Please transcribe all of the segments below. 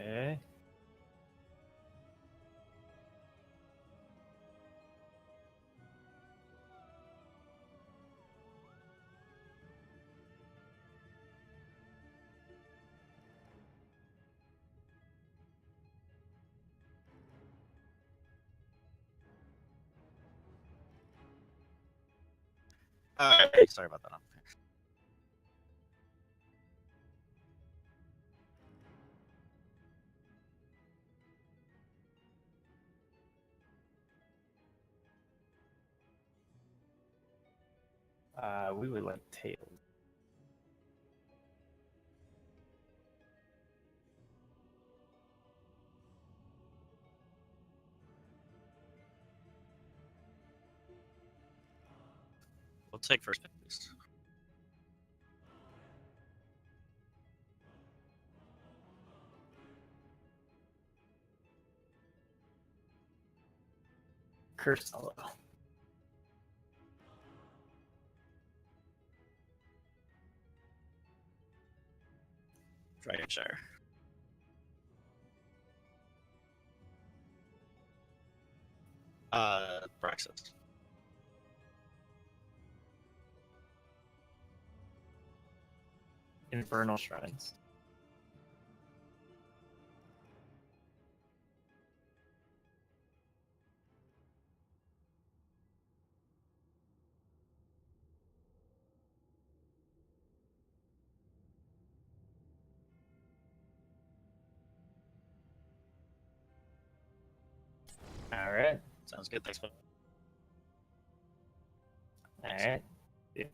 Okay. Alright, sorry about that. We would like tails. We'll take first pick, please. Cursello. Dragonshire. Praxis. Infernal Shrines. All right. Sounds good. Thanks, man. All right. Yeah.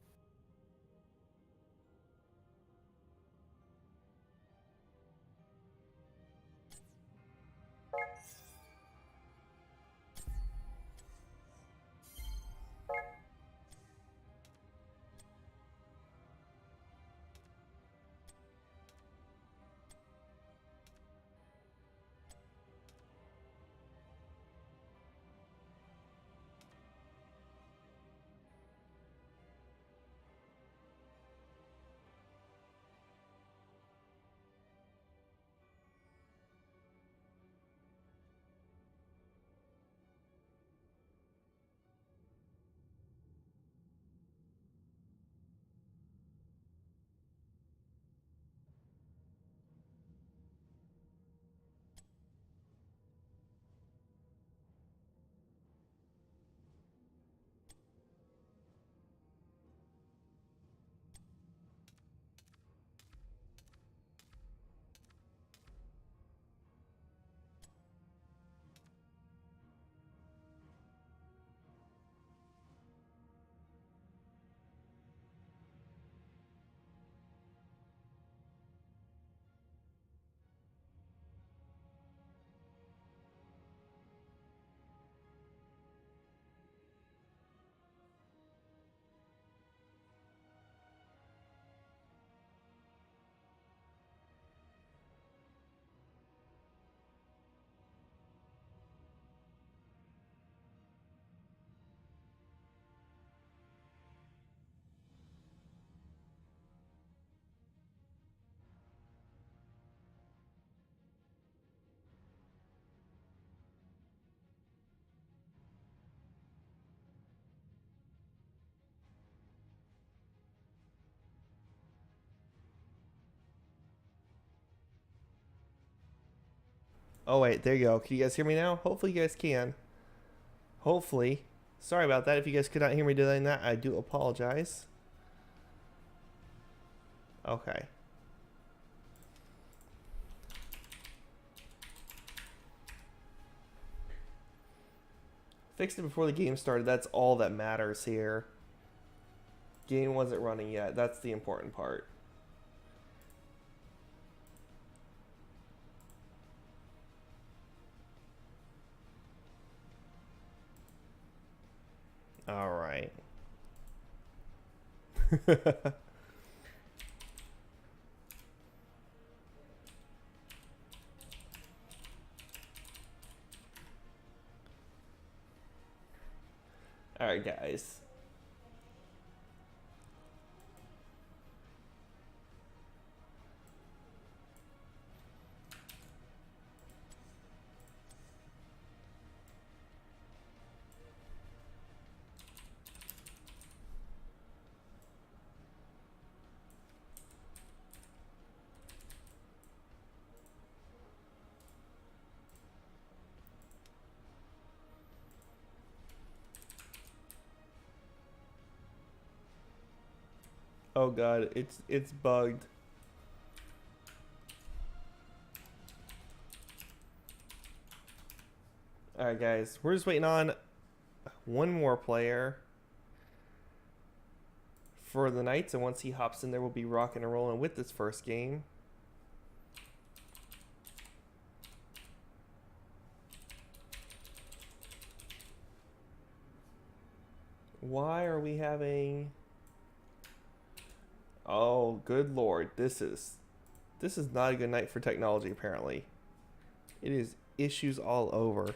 Oh, wait, there you go. Can you guys hear me now? Hopefully you guys can. Hopefully. Sorry about that. If you guys could not hear me doing that, I do apologize. Okay. Fixed it before the game started. That's all that matters here. Game wasn't running yet. That's the important part. All right. All right, guys. Oh god, it's bugged. Alright guys, we're just waiting on one more player for the Knights, and once he hops in there, we'll be rocking and rolling with this first game. Why are we having... Oh, good lord. This is not a good night for technology, apparently. It is issues all over.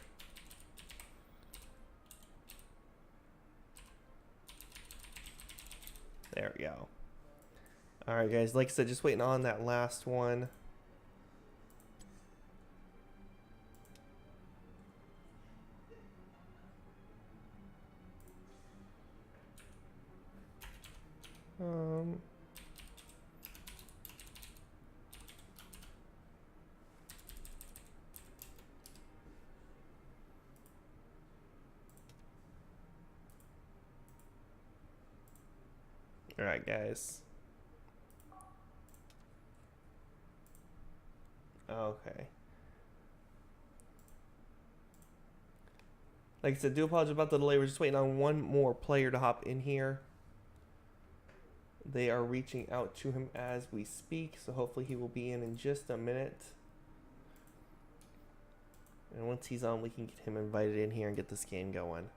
There we go. Alright, guys. Like I said, just waiting on that last one. Alright, guys. Okay. Like I said, do apologize about the delay. We're just waiting on one more player to hop in here. They are reaching out to him as we speak, so hopefully he will be in just a minute. And once he's on, we can get him invited in here and get this game going.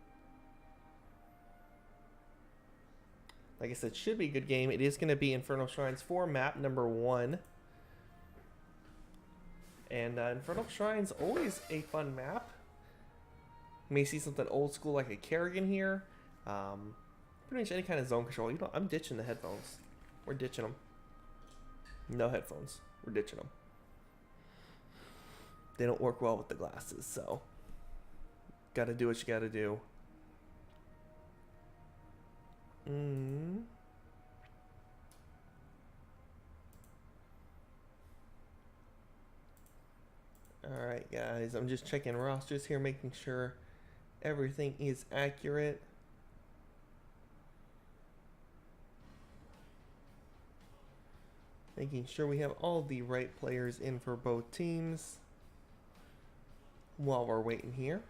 Like I said, should be a good game. It is going to be Infernal Shrines for map number 1. And Infernal Shrines, always a fun map. You may see something old school like a Kerrigan here. Pretty much any kind of zone control. You know, I'm ditching the headphones. We're ditching them. No headphones. We're ditching them. They don't work well with the glasses, so gotta do what you gotta do. Alright guys, I'm just checking rosters here, making sure everything is accurate. Making sure we have all the right players in for both teams while we're waiting here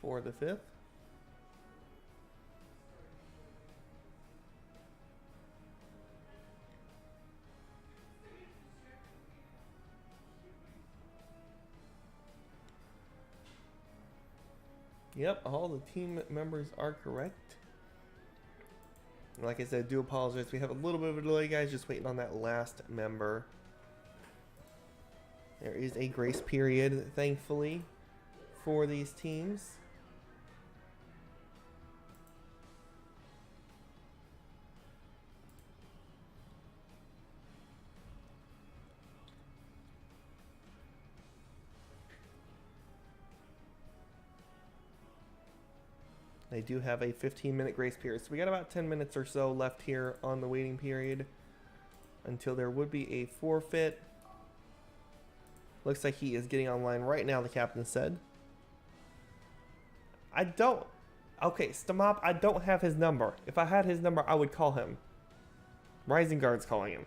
for the 5th. Yep, all the team members are correct. Like I said, I do apologize. We have a little bit of a delay, guys. Just waiting on that last member. There is a grace period, thankfully, for these teams. They do have a 15-minute grace period. So we got about 10 minutes or so left here on the waiting period until there would be a forfeit. Looks like he is getting online right now, the captain said. I don't... Okay, Stamop, I don't have his number. If I had his number, I would call him. Rising Guard's calling him.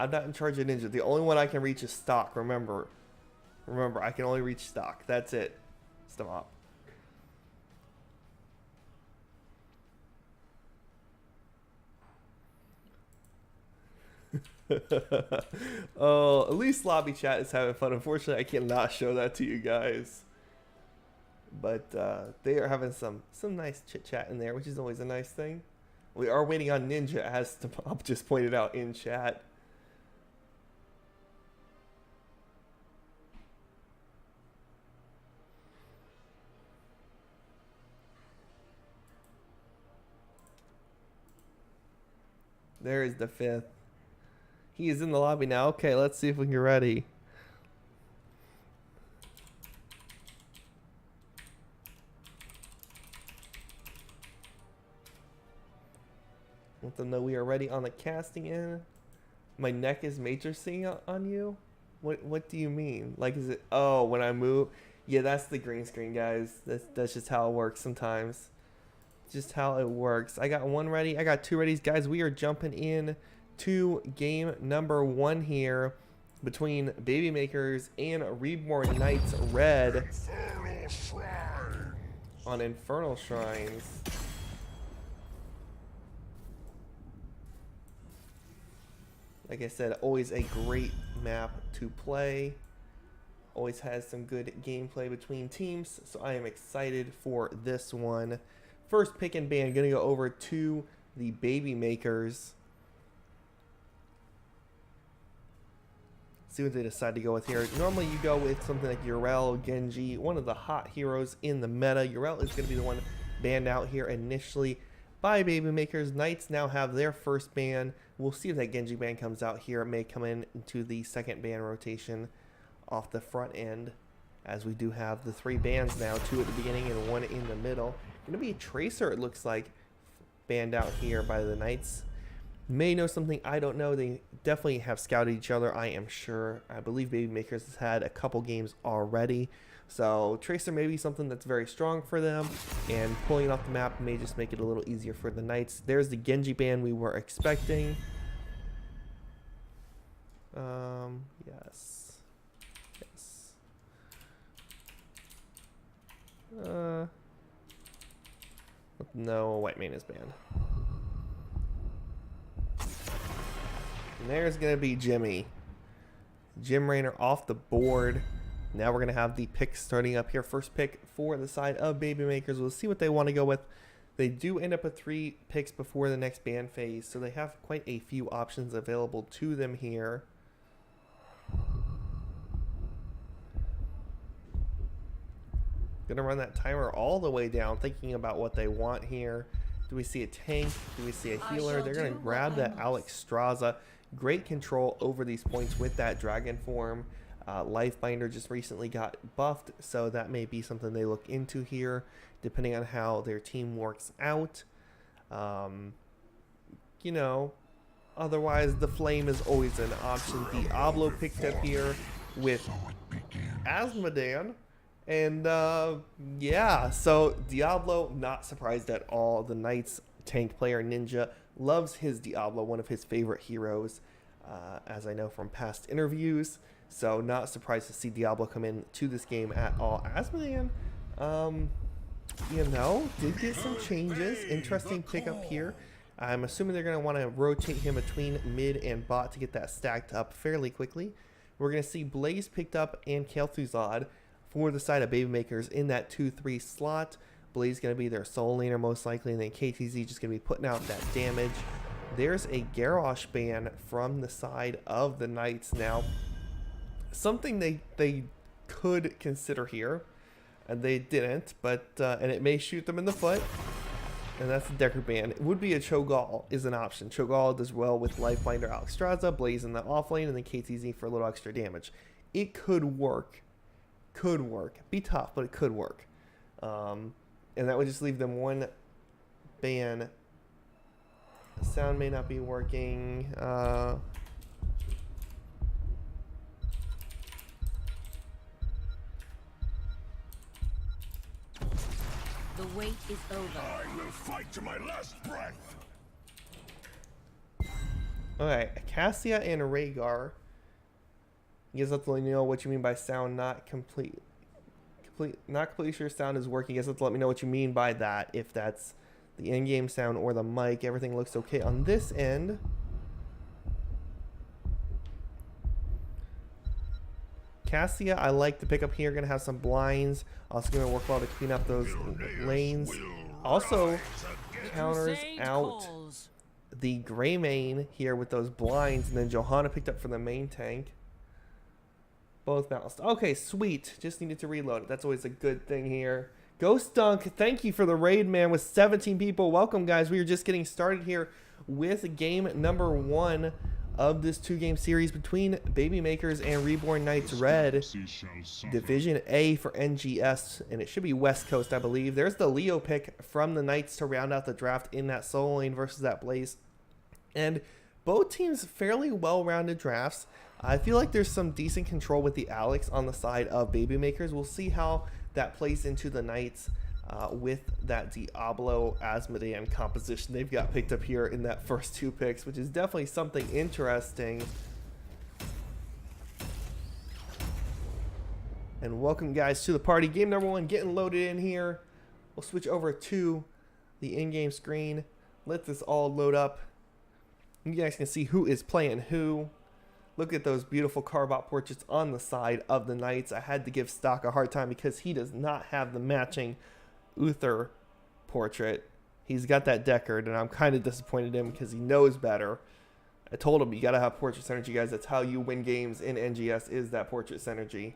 I'm not in charge of Ninja. The only one I can reach is Stock, remember. Remember, I can only reach Stock. That's it. Stop. Oh, at least lobby chat is having fun. Unfortunately, I cannot show that to you guys. But they are having some nice chit chat in there, which is always a nice thing. We are waiting on Ninja, as Bob just pointed out in chat. There is the 5th. He is in the lobby now. Okay, let's see if we can get ready. Let them know we are ready on the casting end. My neck is matrixing on you? What do you mean? Like, is it... Oh, when I move... Yeah, that's the green screen, guys. That's just how it works sometimes. just how it works. I got one ready. I got two readies. Guys, we are jumping in to game number 1 here between Baby Makers and Reborn Knights Red on Infernal Shrines. Like I said, always a great map to play. Always has some good gameplay between teams, so I am excited for this one. First pick and ban, gonna go over to the Baby Makers. See what they decide to go with here. Normally you go with something like Yrel, Genji, one of the hot heroes in the meta. Yrel is gonna be the one banned out here initially by Baby Makers. Knights now have their first ban. We'll see if that Genji ban comes out here. It may come into the second ban rotation off the front end, as we do have the 3 bans now, 2 at the beginning and 1 in the middle. Gonna be a Tracer, it looks like, banned out here by the Knights. May know something I don't know. They definitely have scouted each other, I am sure. I believe Baby Makers has had a couple games already, so Tracer may be something that's very strong for them, and pulling it off the map may just make it a little easier for the Knights. There's the Genji ban we were expecting. Yes. No, white main is banned. And there's gonna be Jimmy. Jim Raynor off the board. Now we're gonna have the picks starting up here. First pick for the side of Baby Makers. We'll see what they want to go with. They do end up with 3 picks before the next ban phase, so they have quite a few options available to them here. Gonna run that timer all the way down, thinking about what they want here. Do we see a tank? Do we see a healer? They're gonna grab that Alex Straza. Great control over these points with that dragon form. Lifebinder just recently got buffed, so that may be something they look into here, depending on how their team works out. You know, otherwise the flame is always an option. Diablo picked up here with Asmodan. And yeah, so Diablo, not surprised at all. The Knights tank player Ninja loves his Diablo, one of his favorite heroes, as I know from past interviews. So not surprised to see Diablo come in to this game at all. Asmodan, you know, did get some changes. Interesting pickup here. I'm assuming they're going to want to rotate him between mid and bot to get that stacked up fairly quickly. We're going to see Blaze picked up and Kel'Thuzad for the side of Baby Makers in that 2-3 slot. Blaze going to be their soul laner most likely, and then KTZ just going to be putting out that damage. There's a Garrosh ban from the side of the Knights now. Something they could consider here, and they didn't, but and it may shoot them in the foot, and that's the Decker ban. It would be a Cho'Gall is an option. Cho'Gall does well with Lifebinder, Alex Straza, Blaze in the off lane, and then KTZ for a little extra damage. It could work. Could work. Be tough, but it could work. And that would just leave them 1 ban. The sound may not be working. The wait is over. I will fight to my last breath. Okay, Cassia and Rhaegar. You guys have to let me know what you mean by sound not complete. Not completely sure sound is working. You guys have to let me know what you mean by that. If that's the in-game sound or the mic. Everything looks okay on this end. Cassia, I like the pickup here. Gonna have some blinds. Also gonna work well to clean up those lanes. Also counters out the gray main here with those blinds, and then Johanna picked up for the main tank. Both balanced. Okay, sweet. Just needed to reload it. That's always a good thing here. Ghost Dunk, thank you for the raid, man, with 17 people. Welcome, guys. We are just getting started here with game number 1 of this 2-game series between Baby Makers and Reborn Knights Red. Division A for NGS, and it should be West Coast, I believe. There's the Leo pick from the Knights to round out the draft in that solo lane versus that Blaze. And both teams fairly well-rounded drafts. I feel like there's some decent control with the Alex on the side of Baby Makers. We'll see how that plays into the Knights. with that Diablo Asmodean composition they've got picked up here in that first 2 picks, which is definitely something interesting. And welcome guys to the party. Game number 1 getting loaded in here. We'll switch over to the in-game screen. Let this all load up. You guys can see who is playing who. Look at those beautiful carve-out portraits on the side of the Knights. I had to give Stock a hard time because he does not have the matching Uther portrait. He's got that Deckard, and I'm kind of disappointed in him because he knows better. I told him you got to have portrait synergy, guys. That's how you win games in NGS, is that portrait synergy.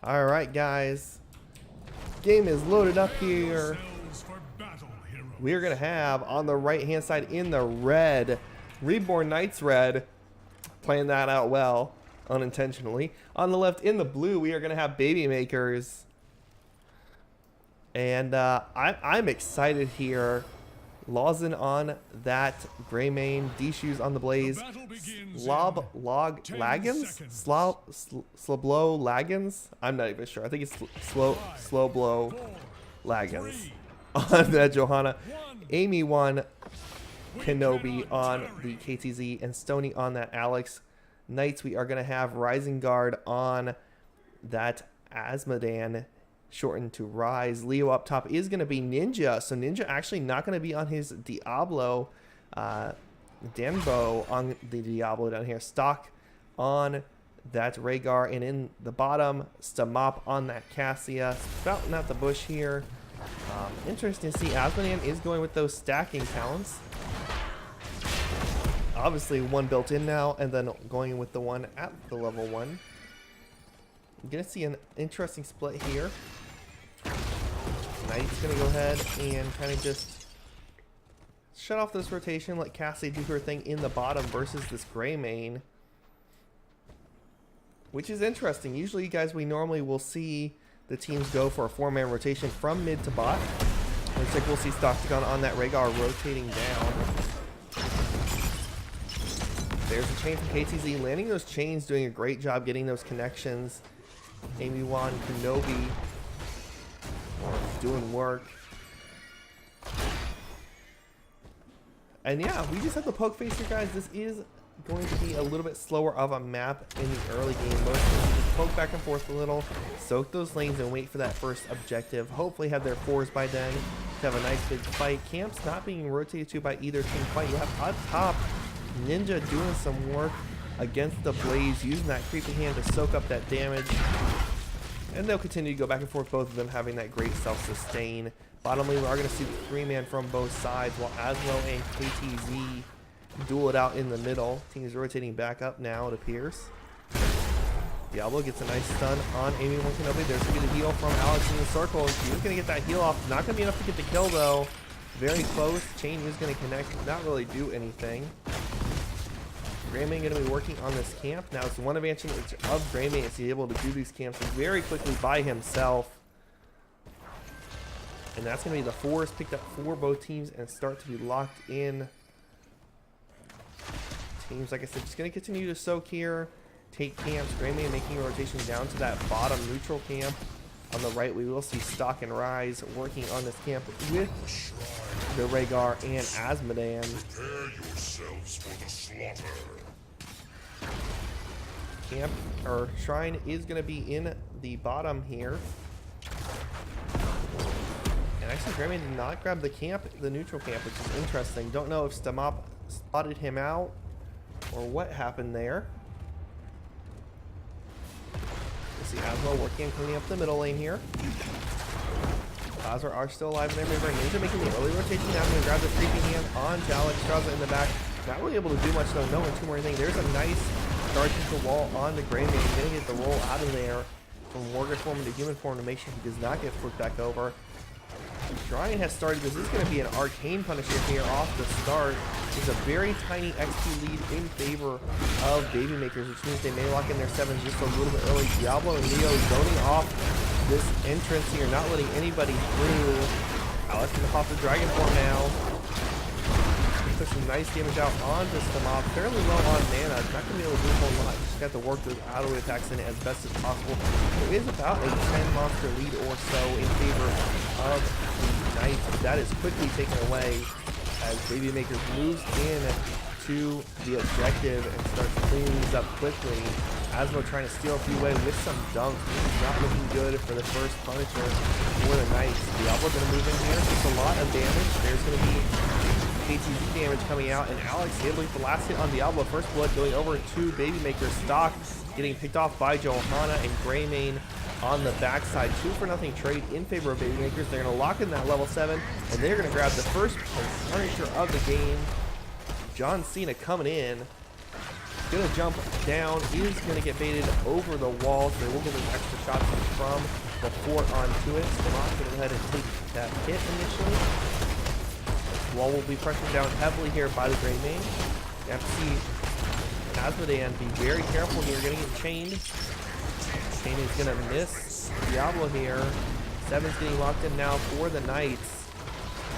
All right, guys. Game is loaded up here. We're going to have on the right-hand side in the red, Reborn Knights red. Playing that out well, unintentionally. On the left in the blue, we are going to have Baby Makers. And I'm excited here. Lawson on that gray mane, D-Shoes on the blaze, Sloblo Lagans. I'm not even sure. I think it's Sloblo Lagans on that Johanna. Amy won Kenobi on the KTZ, and Stony on that Alex. Knights, we are going to have Rising Guard on that Asmodean, shortened to Rise. Leo up top is going to be Ninja. So Ninja actually not going to be on his Diablo. Danbo on the Diablo down here. Stock on that Rhaegar. And in the bottom, Stamop on that Cassia. Spouting out the bush here. Interesting to see. Asmodean is going with those stacking talents. Obviously one built in now, and then going with the one at the level 1. I'm going to see an interesting split here. Knight's going to go ahead and kind of just shut off this rotation, let Cassie do her thing in the bottom versus this gray mane. Which is interesting. Usually, you guys, we normally will see the teams go for a 4-man rotation from mid to bot. Looks like we'll see Stockton on that Rhaegar rotating down. There's a chain from KTZ, landing those chains, doing a great job getting those connections. Amy Wan Kenobi doing work. And yeah, we just have the poke face here, guys. This is going to be a little bit slower of a map in the early game. Most teams just poke back and forth a little, soak those lanes, and wait for that first objective. Hopefully have their 4s by then to have a nice big fight. Camps not being rotated to by either team quite yet. Up top, Ninja doing some work against the Blaze, using that creepy hand to soak up that damage. And they'll continue to go back and forth, both of them having that great self-sustain. Bottom lane, we are going to see the 3-man from both sides, while Aslo and KTZ duel it out in the middle. Team's rotating back up now, it appears. Diablo gets a nice stun on Amy Wan Kenobi. There's going to be the heal from Alex in the circle. She was going to get that heal off. Not going to be enough to get the kill, though. Very close. Chain is going to connect. Not really do anything. Greymane going to be working on this camp. Now, it's one advantage of Greymane is he's able to do these camps very quickly by himself. And that's going to be the 4s picked up for both teams and start to be locked in. Teams, like I said, just going to continue to soak here. Take camps. Greymane making a rotation down to that bottom neutral camp. On the right, we will see Stock and Rise working on this camp with the Rhaegar and Asmodean. Prepare yourselves for the slaughter. Camp or Shrine is going to be in the bottom here. And actually, Greymane did not grab the camp, the neutral camp, which is interesting. Don't know if Stamop spotted him out or what happened there. See Asmo working, cleaning up the middle lane here. Azra are still alive in there. Remember, Ninja making the early rotation. Now I'm going to grab the creeping hand on Alex. Straza in the back. Not really able to do much though. No one too more anything. There's a nice charge into the wall on the Greymane. Going to get the roll out of there from Warrior form into human form to make sure he does not get flipped back over. Shrine has started. This is going to be an arcane punishment here off the start. There's a very tiny XP lead in favor of Baby Makers, which means they may lock in their 7s just a little bit early. Diablo and Leo zoning off this entrance here, not letting anybody through. Alex is off the Dragon form now. push some nice damage out onto Stamop. Fairly low on mana. Not going to be able to do a whole lot. Just got to work those out-of-way attacks in as best as possible. There is about a 10 monster lead or so in favor of the Knights. That is quickly taken away as Baby Makers moves in to the objective and starts cleaning these up quickly. Asmo trying to steal a few away with some dunks. This is not looking good for the first Punisher for the Knights. Diablo going to move in here. Just a lot of damage. There's going to be KTZ damage coming out, and Alex able to get the last hit on Diablo. First blood going over to Baby Maker's stock, getting picked off by Johanna and Greymane on the backside. 2-for-0 trade in favor of Baby Makers. They're going to lock in that level 7, and they're going to grab the first Punisher of the game. John Cena coming in. Gonna jump down, is gonna get baited over the wall, so they will get those extra shots from the fort onto it. Stamop gonna go ahead and take that hit initially. Wall will be pressured down heavily here by the Greymane. You have to see Asmodean be very careful here, gonna get chained. Chain is gonna miss Diablo here. 7's getting locked in now for the Knights.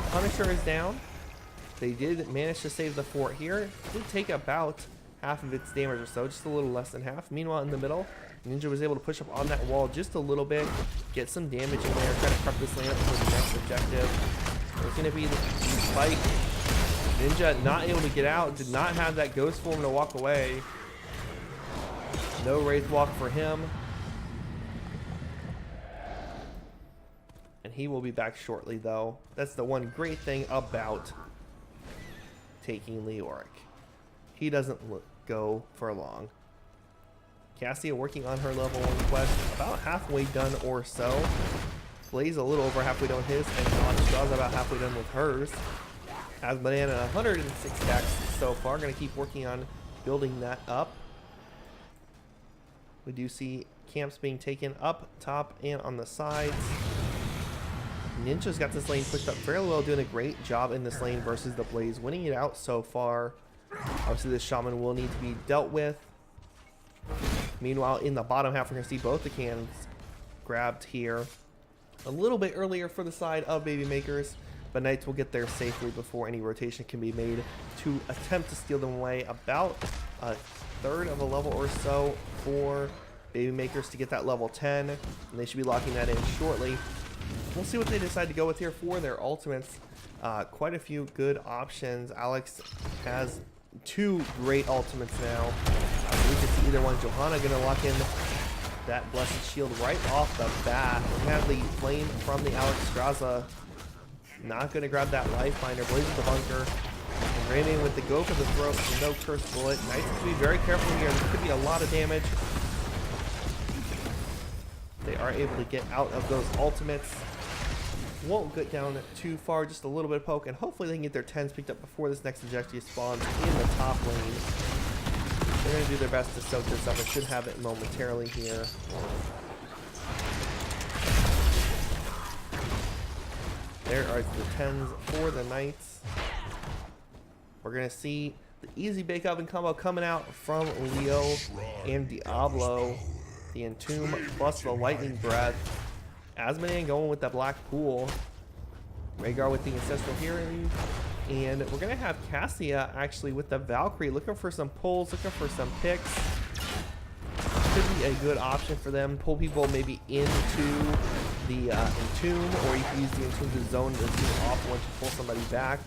Punisher is down. They did manage to save the fort here. It did take about half of its damage or so, just a little less than half. Meanwhile, in the middle, Ninja was able to push up on that wall just a little bit, get some damage in there, try to prep this lane up for the next objective. There's going to be the spike. Ninja not able to get out, did not have that ghost form to walk away. No Wraith Walk for him. And he will be back shortly, though. That's the one great thing about taking Leoric. He doesn't go for long. Cassia working on her level 1 quest, about halfway done or so. Blaze a little over halfway done with his, and Alexstrasza about halfway done with hers. Has Banana 106 stacks so far. Going to keep working on building that up. We do see camps being taken up top and on the sides. Ninja's got this lane pushed up fairly well, doing a great job in this lane versus the Blaze, winning it out so far. Obviously, this Shaman will need to be dealt with. Meanwhile, in the bottom half, we're going to see both the cans grabbed here a little bit earlier for the side of Baby Makers, but Knights will get there safely before any rotation can be made to attempt to steal them away. About a third of a level or so for Baby Makers to get that level 10, and they should be locking that in shortly. We'll see what they decide to go with here for their ultimates. Quite a few good options. Alex has 2 great ultimates now. We can see either one. Johanna going to lock in that Blessed Shield right off the bat. We have the flame from the Alexstrasza. Not going to grab that Lifebinder. Blaze with the bunker. And Raymond with the go for the throat. No Curse Bullet. Knights have to be very careful here. There could be a lot of damage. They are able to get out of those ultimates. Won't get down too far, just a little bit of poke, and hopefully they can get their 10s picked up before this next objective spawns in the top lane. They're going to do their best to soak this up. I should have it momentarily here. There are the 10s for the Knights. We're going to see the easy bake oven combo coming out from Leo and Diablo. The Entomb plus the Lightning Breath. Asmodean going with the Black Pool. Rhaegar with the Ancestral Hearing. And we're going to have Cassia actually with the Valkyrie looking for some pulls, looking for some picks. Could be a good option for them. Pull people maybe into the Entomb, or you can use the Entomb to zone the Entomb off once you pull somebody back.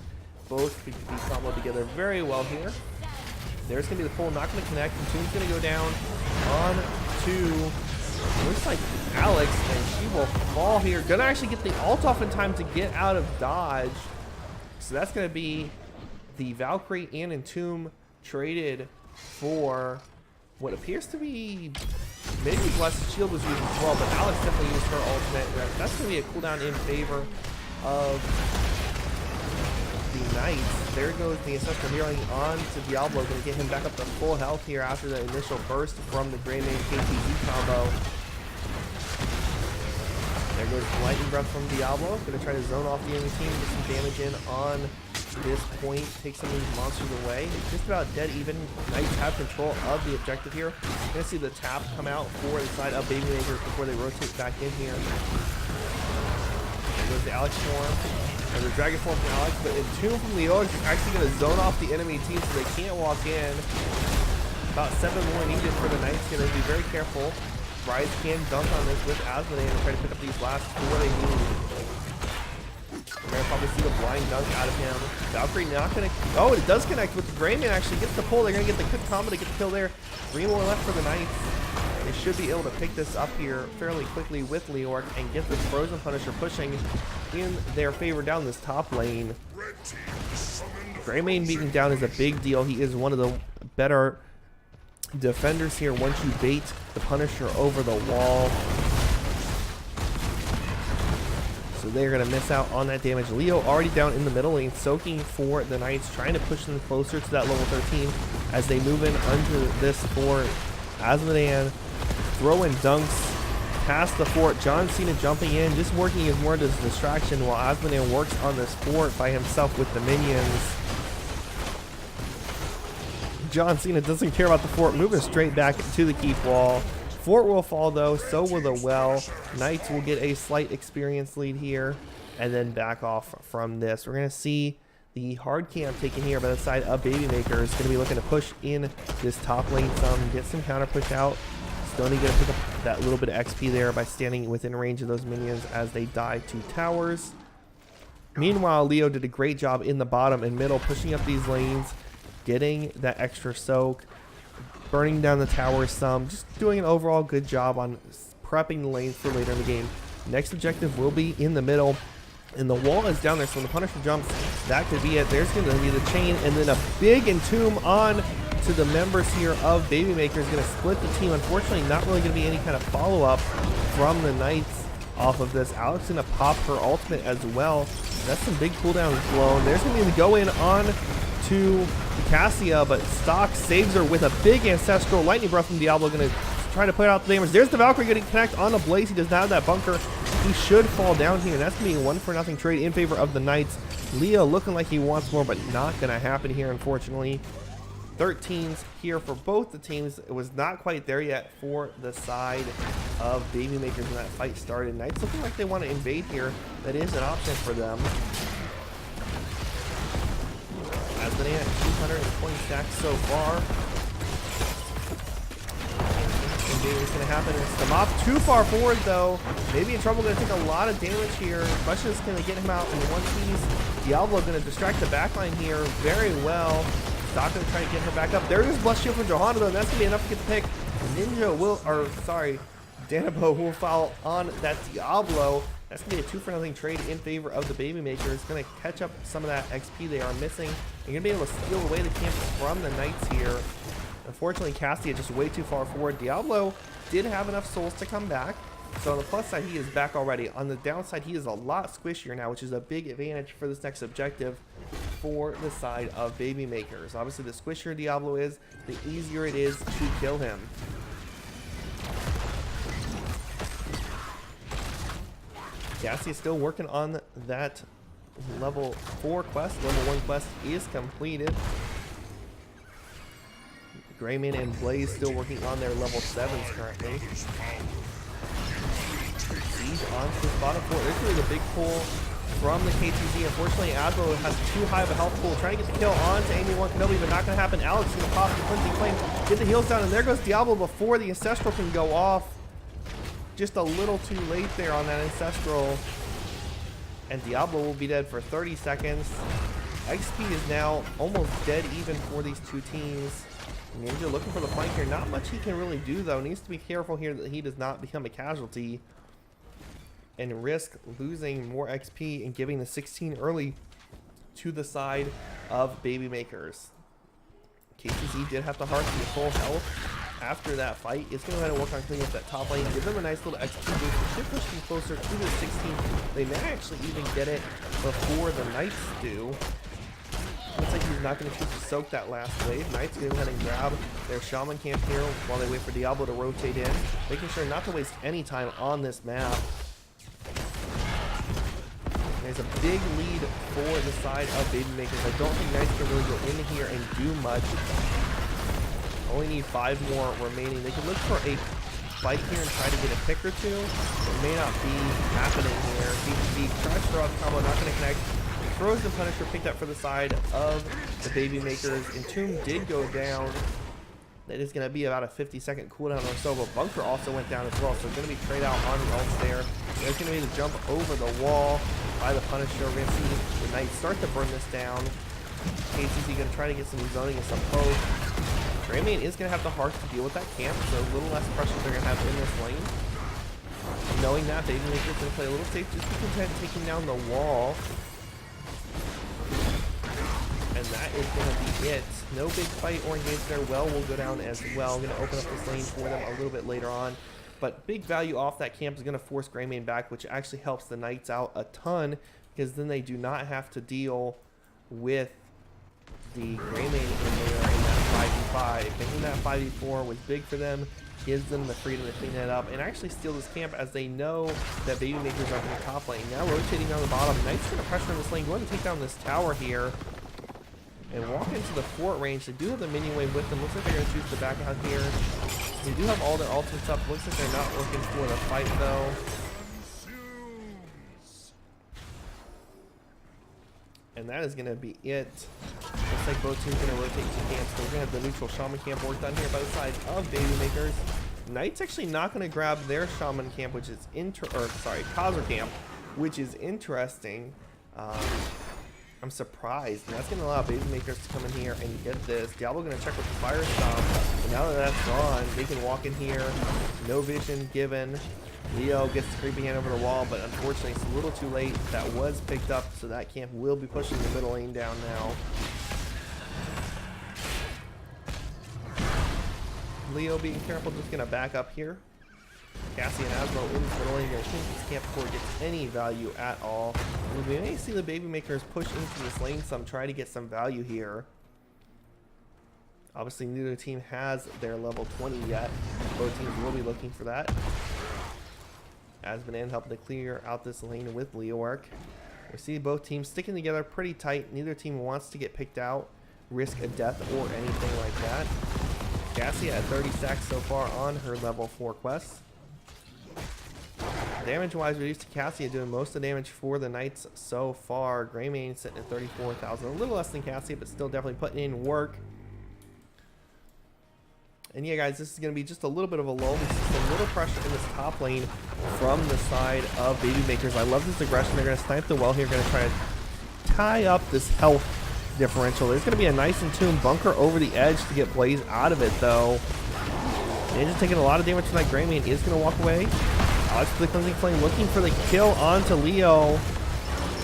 Both could be comboed together very well here. There's going to be the pull, not going to connect. Entomb's going to go down on to, looks like Alex, and she will fall here. Gonna actually get the ult off in time to get out of dodge. So that's gonna be the Valkyrie and Entomb traded for what appears to be, maybe Blessed Shield was used as well, but Alex definitely used her ultimate. That's gonna be a cooldown in favor of the Knights. There goes the Ancestral Healing on to Diablo. Going to get him back up to full health here after the initial burst from the Greymane KTZ combo. There goes the Lightning Breath from Diablo. Going to try to zone off the enemy team, get some damage in on this point, take some of these monsters away. Just about dead even. Knights have control of the objective here. Going to see the tap come out for the side of Baby Makers before they rotate back in here. There goes the Alex Storm. And the Dragon Form from Alex, but Entomb from Leo is actually going to zone off the enemy team so they can't walk in. About 7 more needed for the Knights. Going to be very careful. Rise can dunk on this with Asmodean and try to pick up these last 4 they need. We're going to probably see the blind dunk out of him. Valkyrie not going to... Oh, it does connect with the Greyman actually gets the pull. They're going to get the quick combo to get the kill there. 3 more left for the Knights. They should be able to pick this up here fairly quickly with Leoric and get this Frozen Punisher pushing in their favor down this top lane. Greymane beating down is a big deal. He is one of the better defenders here once you bait the Punisher over the wall. So they're going to miss out on that damage. Leo already down in the middle lane, soaking for the Knights, trying to push them closer to that level 13 as they move in under this fort. Asmodean throwing dunks past the fort. John Cena jumping in, just working as more as a distraction while Asmodean works on this fort by himself with the minions. John Cena doesn't care about the fort, moving straight back to the keep wall. Fort will fall though, so will the well. Knights will get a slight experience lead here and then back off from this. We're going to see the hard camp taken here by the side of Babymaker. Is going to be looking to push in this top lane some, get some counter push out. Stoney going to pick up that little bit of XP there by standing within range of those minions as they die to towers. Meanwhile, Leo did a great job in the bottom and middle, pushing up these lanes, getting that extra soak, burning down the towers some, just doing an overall good job on prepping the lanes for later in the game. Next objective will be in the middle, and the wall is down there, so when the Punisher jumps, that could be it. There's going to be the chain, and then a big Entomb on to the members here of Babymaker is going to split the team. Unfortunately, not really going to be any kind of follow-up from the Knights off of this. Alex going to pop her ultimate as well. That's some big cooldowns blown. There's going to be the go-in on to Cassia, but Stock saves her with a big Ancestral. Lightning Breath from Diablo going to try to put out the damage. There's the Valkyrie getting connect on the Blaze. He does not have that bunker. He should fall down here, and that's going to be a 1-for-0 trade in favor of the Knights. Leo looking like he wants more, but not going to happen here, unfortunately. 13s here for both the teams. It was not quite there yet for the side of Babymakers when that fight started. Knights looking like they want to invade here. That is an option for them. Asmodean at 220 stacks so far. What's going to happen is the mob too far forward though. Maybe in trouble, going to take a lot of damage here. Question is going to get him out in one piece. Diablo going to distract the backline here very well. Stock going to try to get her back up. There is Blessed Shield from Johanna though, and that's going to be enough to get the pick. Ninja will, or sorry, Danabo will foul on that Diablo. That's going to be a 2-for-0 trade in favor of the Babymaker. It's going to catch up some of that XP they are missing. You're going to be able to steal away the camp from the Knights here. Unfortunately, Cassia just way too far forward. Diablo did have enough souls to come back. So on the plus side, he is back already. On the downside, he is a lot squishier now, which is a big advantage for this next objective for the side of Babymakers. Obviously, the squishier Diablo is, the easier it is to kill him. Cassie is still working on that level 4 quest. Level 1 quest is completed. Greyman and Blaze still working on their level 7s currently. Siege onto this bottom floor. There's really the big pull from the KTZ. Unfortunately, Asmo has too high of a health pool. Trying to get the kill on to Amy 1 Kenobi, but not going to happen. Alex is going to pop the Cleansing Flame, get the heals down, and there goes Diablo before the Ancestral can go off. Just a little too late there on that Ancestral. And Diablo will be dead for 30 seconds. XP is now almost dead even for these two teams. Ninja looking for the flank here. Not much he can really do though. Needs to be careful here that he does not become a casualty and risk losing more XP and giving the 16 early to the side of Babymakers. KTZ did have to heart to full health after that fight. It's going to go ahead and work on cleaning up that top lane, give them a nice little XP boost. It should push them closer to the 16. They may actually even get it before the Knights do. Looks like he's not going to choose to soak that last wave. Knights going to go ahead and grab their Shaman camp here while they wait for Diablo to rotate in, making sure not to waste any time on this map. There's a big lead for the side of Babymakers. I don't think Knights can really go in here and do much. Only need 5 more remaining. They can look for a fight here and try to get a pick or two. It may not be happening here. KTZ tries to throw out the combo, not going to connect. throws the Punisher picked up for the side of the Baby Makers. Entomb did go down. That is going to be about a 50-second cooldown or so, but Bunker also went down as well, so it's going to be trade out on the ults there. There's going to be the jump over the wall by the Punisher. We're going to see the Knights start to burn this down. KCC going to try to get some zoning and some poke. Greymane is going to have the heart to deal with that camp, so a little less pressure they're going to have in this lane. Knowing that, Baby Maker's going to play a little safe, just be content taking down the wall. And that is going to be it. No big fight or engage there. Well will go down as well. I'm going to open up this lane for them a little bit later on. But big value off that camp is going to force Greymane back, which actually helps the Knights out a ton, because then they do not have to deal with the Greymane in there in that 5v5. Making that 5v4 was big for them. Gives them the freedom to clean that up and actually steal this camp, as they know that Baby Makers are in the top lane. Now rotating down the bottom. Knights going to pressure in this lane. Going to take down this tower here and walk into the fort range. They do have the minion wave with them. Looks like they're going to choose to back out here. They do have all their ultimates up. Looks like they're not looking for the fight though. And that is going to be it. Looks like both teams are going to rotate to camps. So we're going to have the neutral Shaman camp work done here by the side of Baby Makers. Knights actually not going to grab their Shaman camp, which is Khazar camp, which is interesting. I'm surprised. And that's going to allow Baby Makers to come in here and get this. Diablo going to check with the Fire Stomp. And now that that's gone, they can walk in here. No vision given. Leo gets the creeping hand over the wall, but unfortunately it's a little too late. That was picked up, so that camp will be pushing the middle lane down now. Leo being careful, just going to back up here. Cassie and Asmo in the middle lane, going to change this camp before it gets any value at all. And we may see the Baby Makers push into this lane some, try to get some value here. Obviously neither team has their level 20 yet. Both teams will be looking for that. Asmodan helping to clear out this lane with Leoark. We see both teams sticking together pretty tight. Neither team wants to get picked out, risk a death or anything like that. Cassie at 30 stacks so far on her level 4 quests. Damage wise, reduced to Cassia doing most of the damage for the Knights so far. Greymane sitting at 34,000, a little less than Cassia, but still definitely putting in work. And yeah, guys, this is going to be just a little bit of a lull. We see some little pressure in this top lane from the side of Baby Makers. I love this aggression. They're going to snipe the well here. Going to try to tie up this health differential. There's going to be a nice Entomb Bunker over the edge to get Blaze out of it, though. Ninja's taking a lot of damage from that Greymane. Is going to walk away. Alex with the Cleansing Flame looking for the kill onto Leo.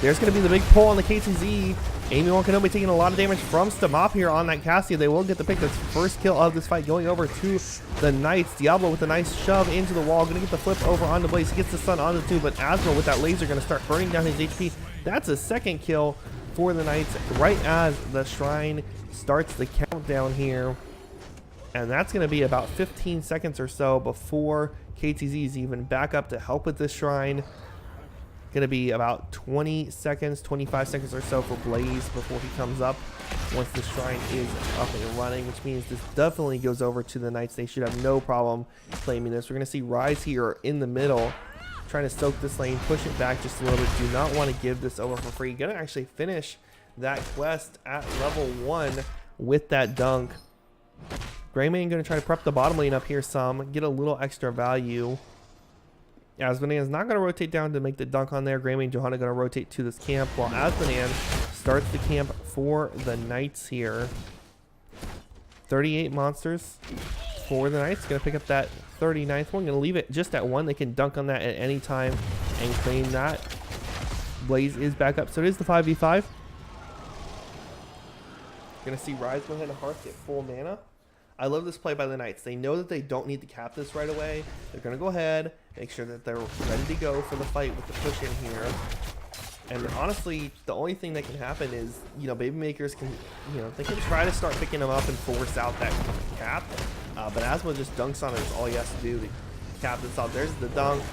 There's going to be the big pull on the KTZ. Amy Wakanobi taking a lot of damage from Stamop here on that Cassia. They will get the pick. That's first kill of this fight going over to the Knights. Diablo with a nice shove into the wall. Going to get the flip over onto Blaze. He gets the stun onto the two, but Asmo with that laser going to start burning down his HP. That's a second kill for the Knights right as the Shrine starts the countdown here. And that's going to be about 15 seconds or so before KTZ is even back up to help with this Shrine. Going to be about 20 seconds, 25 seconds or so for Blaze before he comes up once the Shrine is up and running, which means this definitely goes over to the Knights. They should have no problem claiming this. We're going to see Rise here in the middle, trying to soak this lane, push it back just a little bit. Do not want to give this over for free. Going to actually finish that quest at level 1 with that dunk. Greymane going to try to prep the bottom lane up here some, get a little extra value. Asmodan is not going to rotate down to make the dunk on there. Greymane and Johanna going to rotate to this camp while Asmodan starts the camp for the Knights here. 38 monsters for the Knights. Going to pick up that 39th one. Going to leave it just at 1. They can dunk on that at any time and claim that. Blaze is back up. So it is the 5v5. Going to see Rise go ahead and Hearth get full mana. I love this play by the Knights. They know that they don't need to cap this right away. They're going to go ahead, make sure that they're ready to go for the fight with the push in here. And honestly, the only thing that can happen is, Baby Makers can, they can try to start picking them up and force out that cap. But Asmo just dunks on it. It's all he has to do to cap this out. There's the dunk.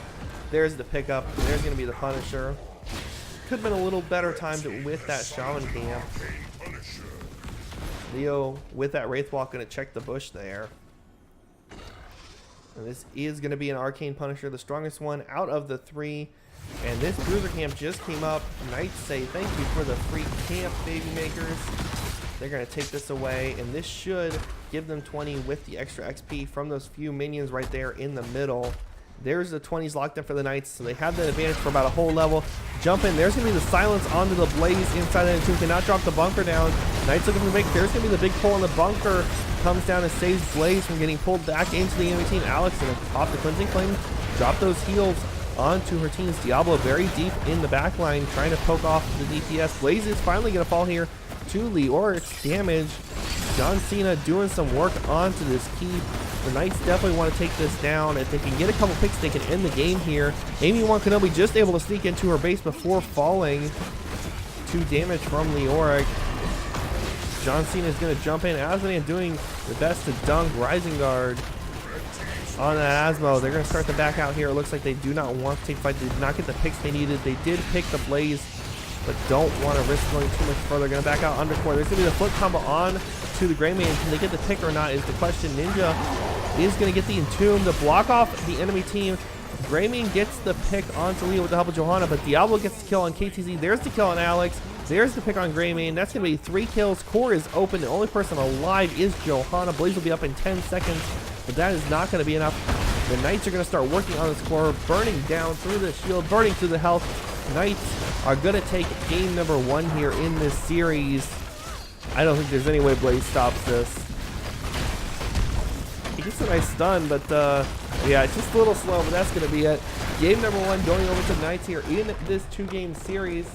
There's the pickup. And there's going to be the Punisher. Could have been a little better timed with that Shaman camp. Leo with that Wraith Walk going to check the bush there. And this is going to be an Arcane Punisher, the strongest one out of the 3. And this Bruiser Camp just came up. Knights say thank you for the free camp, baby makers. They're going to take this away, and this should give them 20 with the extra XP from those few minions right there in the middle. There's the 20s locked in for the Knights, so they have the advantage for about a whole level. Jump in. There's going to be the silence onto the Blaze inside the enemy team. Cannot drop the bunker down. Knights looking for the big. There's going to be the big pull in the bunker. Comes down and saves Blaze from getting pulled back into the enemy team. Alex going to pop the Cleansing Flame. Drop those heals onto her team's Diablo very deep in the back line, trying to poke off the DPS. Blaze is finally going to fall here to Leoric's damage. John Cena doing some work onto this keep. The Knights definitely want to take this down. If they can get a couple picks, they can end the game here. Amy Wan Kenobi just able to sneak into her base before falling. 2 damage from Leoric. John Cena is going to jump in. Asmodean doing the best to dunk Rising Guard on that Asmo. They're going to start to back out here. It looks like they do not want to take fight. They did not get the picks they needed. They did pick the Blaze, but don't want to risk going too much further. Going to back out undercore. There's going to be the flip combo on to the Greymane. Can they get the pick or not is the question. Ninja is going to get the Entomb to block off the enemy team. Greymane gets the pick onto Leo with the help of Johanna, but Diablo gets the kill on KTZ. There's the kill on Alex. There's the pick on Greymane. That's going to be 3 kills. Core is open. The only person alive is Johanna. Blaze will be up in 10 seconds, but that is not going to be enough. The Knights are going to start working on this core, burning down through the shield, burning through the health. Knights are going to take game number 1 here in this series. I don't think there's any way Blaze stops this. He gets a nice stun, but yeah, it's just a little slow, but that's going to be it. Game number 1 going over to the Knights here in this 2-game series.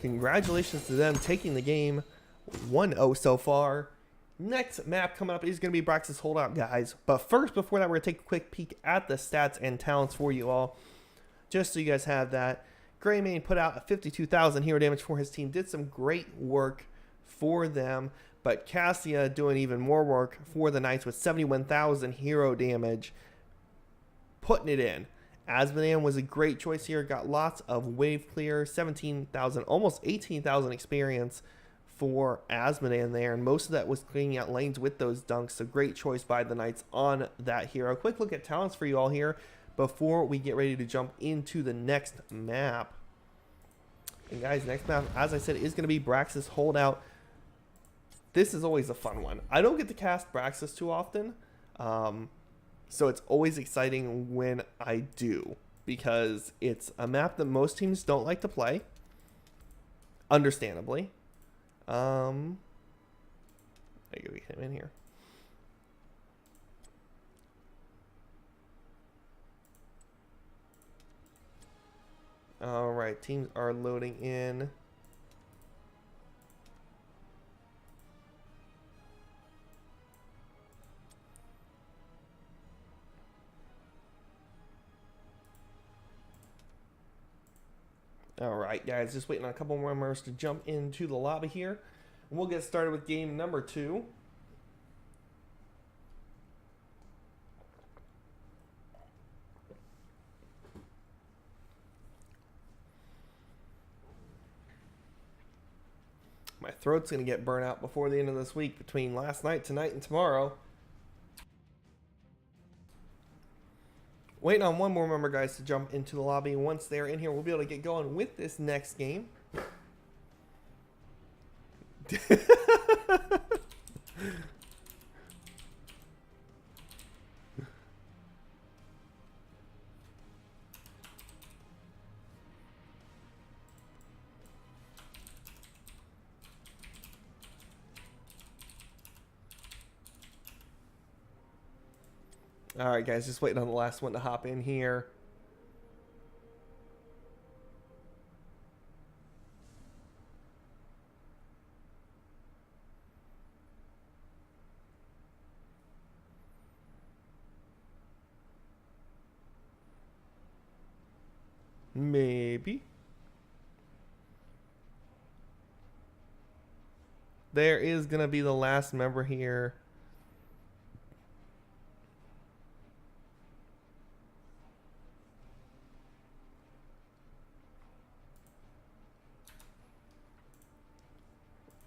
Congratulations to them taking the game 1-0 so far. Next map coming up is going to be Braxis Holdout, guys. But first, before that, we're going to take a quick peek at the stats and talents for you all, just so you guys have that. Greymane put out a 52,000 hero damage for his team. Did some great work for them. But Cassia doing even more work for the Knights with 71,000 hero damage. Putting it in. Asmodean was a great choice here. Got lots of wave clear. 17,000, almost 18,000 experience for Asmodean there. And most of that was cleaning out lanes with those dunks. So great choice by the Knights on that hero. Quick look at talents for you all here before we get ready to jump into the next map. And guys, next map, as I said, is going to be Braxis Holdout. This is always a fun one. I don't get to cast Braxis too often, so it's always exciting when I do, because it's a map that most teams don't like to play, understandably. I gotta get him in here. All right, teams are loading in. All right, guys, just waiting on a couple more members to jump into the lobby here. We'll get started with game number 2. My throat's going to get burnt out before the end of this week between last night, tonight, and tomorrow. Waiting on one more member, guys, to jump into the lobby. Once they're in here, we'll be able to get going with this next game. All right, guys, just waiting on the last one to hop in here. Maybe. There is going to be the last member here.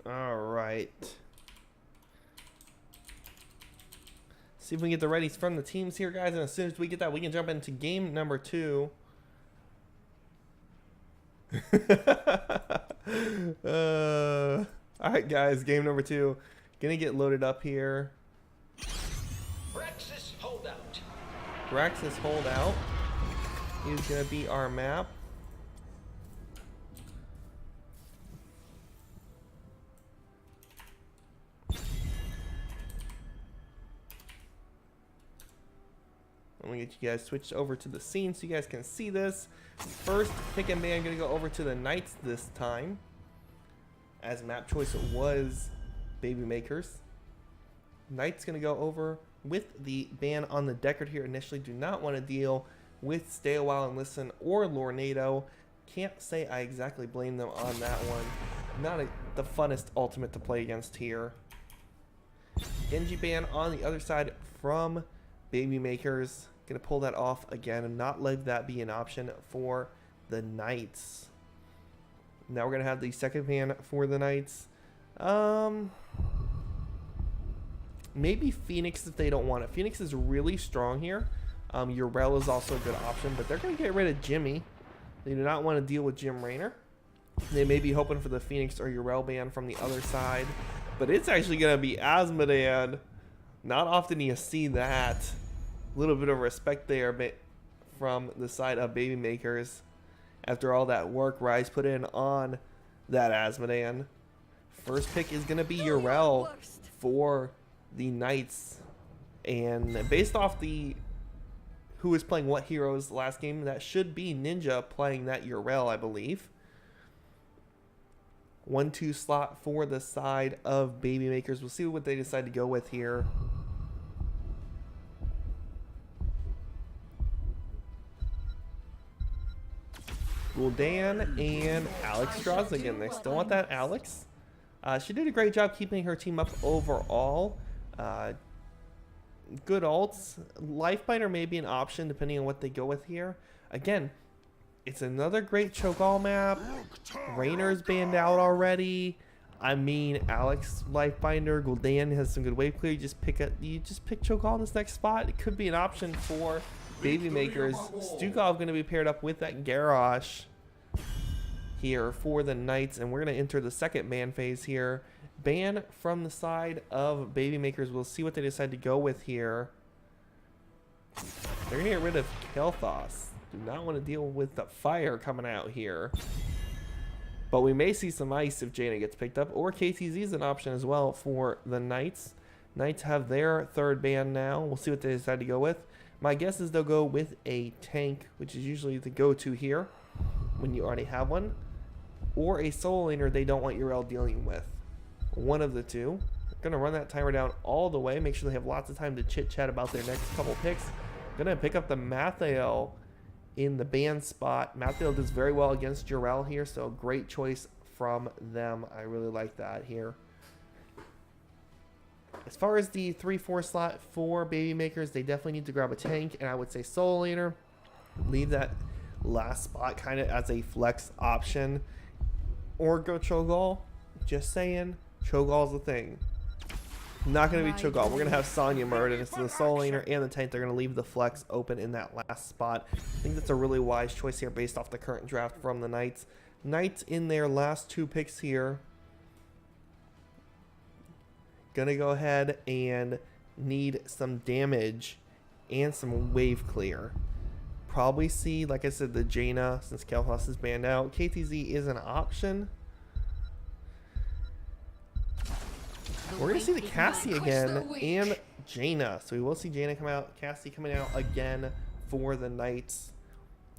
All right. See if we can get the readies from the teams here, guys. And as soon as we get that, we can jump into game number 2. Alright, guys. Game number 2. Gonna get loaded up here. Praxis holdout. Braxis holdout is gonna be our map. I'm gonna get you guys switched over to the scene so you guys can see this. First pick and ban, gonna go over to the Knights this time, as map choice was Baby Makers. Knights gonna go over with the ban on the Deckard here initially. Do not want to deal with Stay a While and Listen or Lornado. Can't say I exactly blame them on that one. Not the funnest ultimate to play against here. Genji ban on the other side from Baby Makers. Gonna pull that off again and not let that be an option for the Knights. Now we're gonna have the second ban for the Knights. Maybe Phoenix if they don't want it. Phoenix is really strong here. Urel is also a good option, but they're gonna get rid of Jimmy. They do not want to deal with Jim Raynor. They may be hoping for the Phoenix or Urel ban from the other side, but it's actually gonna be Asmodean. Not often you see that. A little bit of respect there from the side of Baby Makers after all that work Rise put in on that Asmodean. First pick is going to be Urel for the Knights. And based off the who was playing what heroes last game, that should be Ninja playing that Urel, I believe. 1-2 slot for the side of Baby Makers. We'll see what they decide to go with here. Gul'dan and Alex Strozzigan. They still want that Alex. She did a great job keeping her team up overall. Good ults. Lifebinder may be an option depending on what they go with here. Again, it's another great Cho'Gall map. Raynor's banned out already. I mean, Alex Lifebinder, Gul'dan has some good wave clear. You just pick Cho'Gall in this next spot. It could be an option for Baby Makers. Stukov going to be paired up with that Garrosh here for the Knights, and we're going to enter the second ban phase here. Ban from the side of Baby Makers. We'll see what they decide to go with here. They're going to get rid of Kel'Thas. Do not want to deal with the fire coming out here. But we may see some ice if Jaina gets picked up, or KTZ is an option as well for the Knights. Knights have their third ban now. We'll see what they decide to go with. My guess is they'll go with a tank, which is usually the go-to here when you already have one, or a solo laner they don't want Urel dealing with. One of the two. Going to run that timer down all the way, make sure they have lots of time to chit-chat about their next couple picks. Going to pick up the Mathael in the ban spot. Mathael does very well against Urel here, so great choice from them. I really like that here. As far as the 3-4 slot for Baby Makers, they definitely need to grab a tank, and I would say solo laner. Leave that last spot kind of as a flex option, or go Cho'Gall. Just saying, Cho'Gall's the thing. Not going to be Cho'Gall. We're going to have Sonya Murden. So the solo laner and the tank, they're going to leave the flex open in that last spot. I think that's a really wise choice here based off the current draft from the Knights. Knights in their last 2 picks here. Gonna go ahead and need some damage and some wave clear. Probably see, like I said, the Jaina since Kel'Thas is banned out. KTZ is an option. We're gonna see the Cassie again and Jaina. So we will see Jaina come out, Cassie coming out again for the Knights.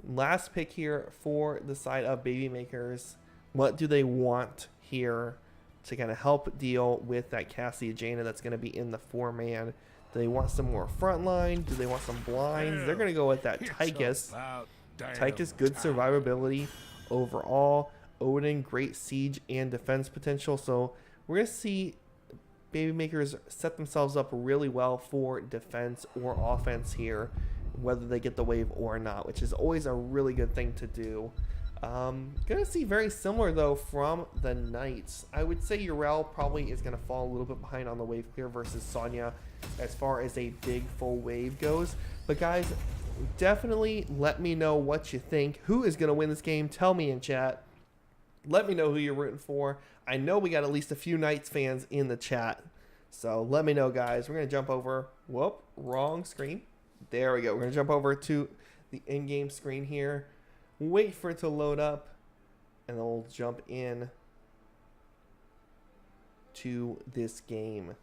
Last pick here for the side of Baby Makers. What do they want here to kind of help deal with that Cassie Jaina that's going to be in the 4-man? Do they want some more frontline? Do they want some blinds? They're going to go with that Tychus. Tychus, good survivability overall. Odin, great siege and defense potential. So we're going to see Baby Makers set themselves up really well for defense or offense here, whether they get the wave or not, which is always a really good thing to do. Gonna see very similar though from the Knights. I would say Urel probably is gonna fall a little bit behind on the wave clear versus Sonya as far as a big full wave goes. But guys, definitely let me know what you think. Who is gonna win this game? Tell me in chat. Let me know who you're rooting for. I know we got at least a few Knights fans in the chat. So let me know, guys. We're gonna jump over. Whoop, wrong screen. There we go. We're gonna jump over to the in-game screen here. Wait for it to load up, and then we'll jump in to this game.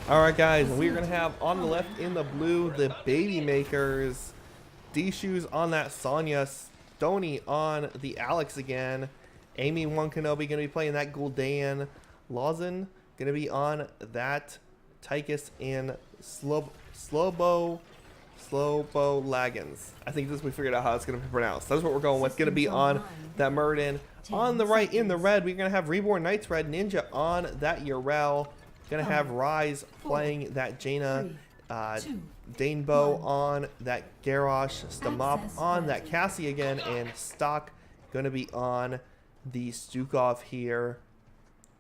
All right, guys, we're gonna have on the left in the blue the Baby Makers, D-Shoes on that Sonya, Stony on the Alex again. Amy One Kenobi gonna be playing that Gul'dan. Lawson gonna be on that Tychus and Slobo Lagans. I think this we figured out how it's gonna be pronounced. That's what we're going with. Gonna be on that Muradin. On the right in the red, we're gonna have Reborn Knights Red Ninja on that Urel. Gonna have Rise playing that Jaina. Danebo on that Garrosh. Stamop on that Cassie again, and Stock gonna be on the Stukov here.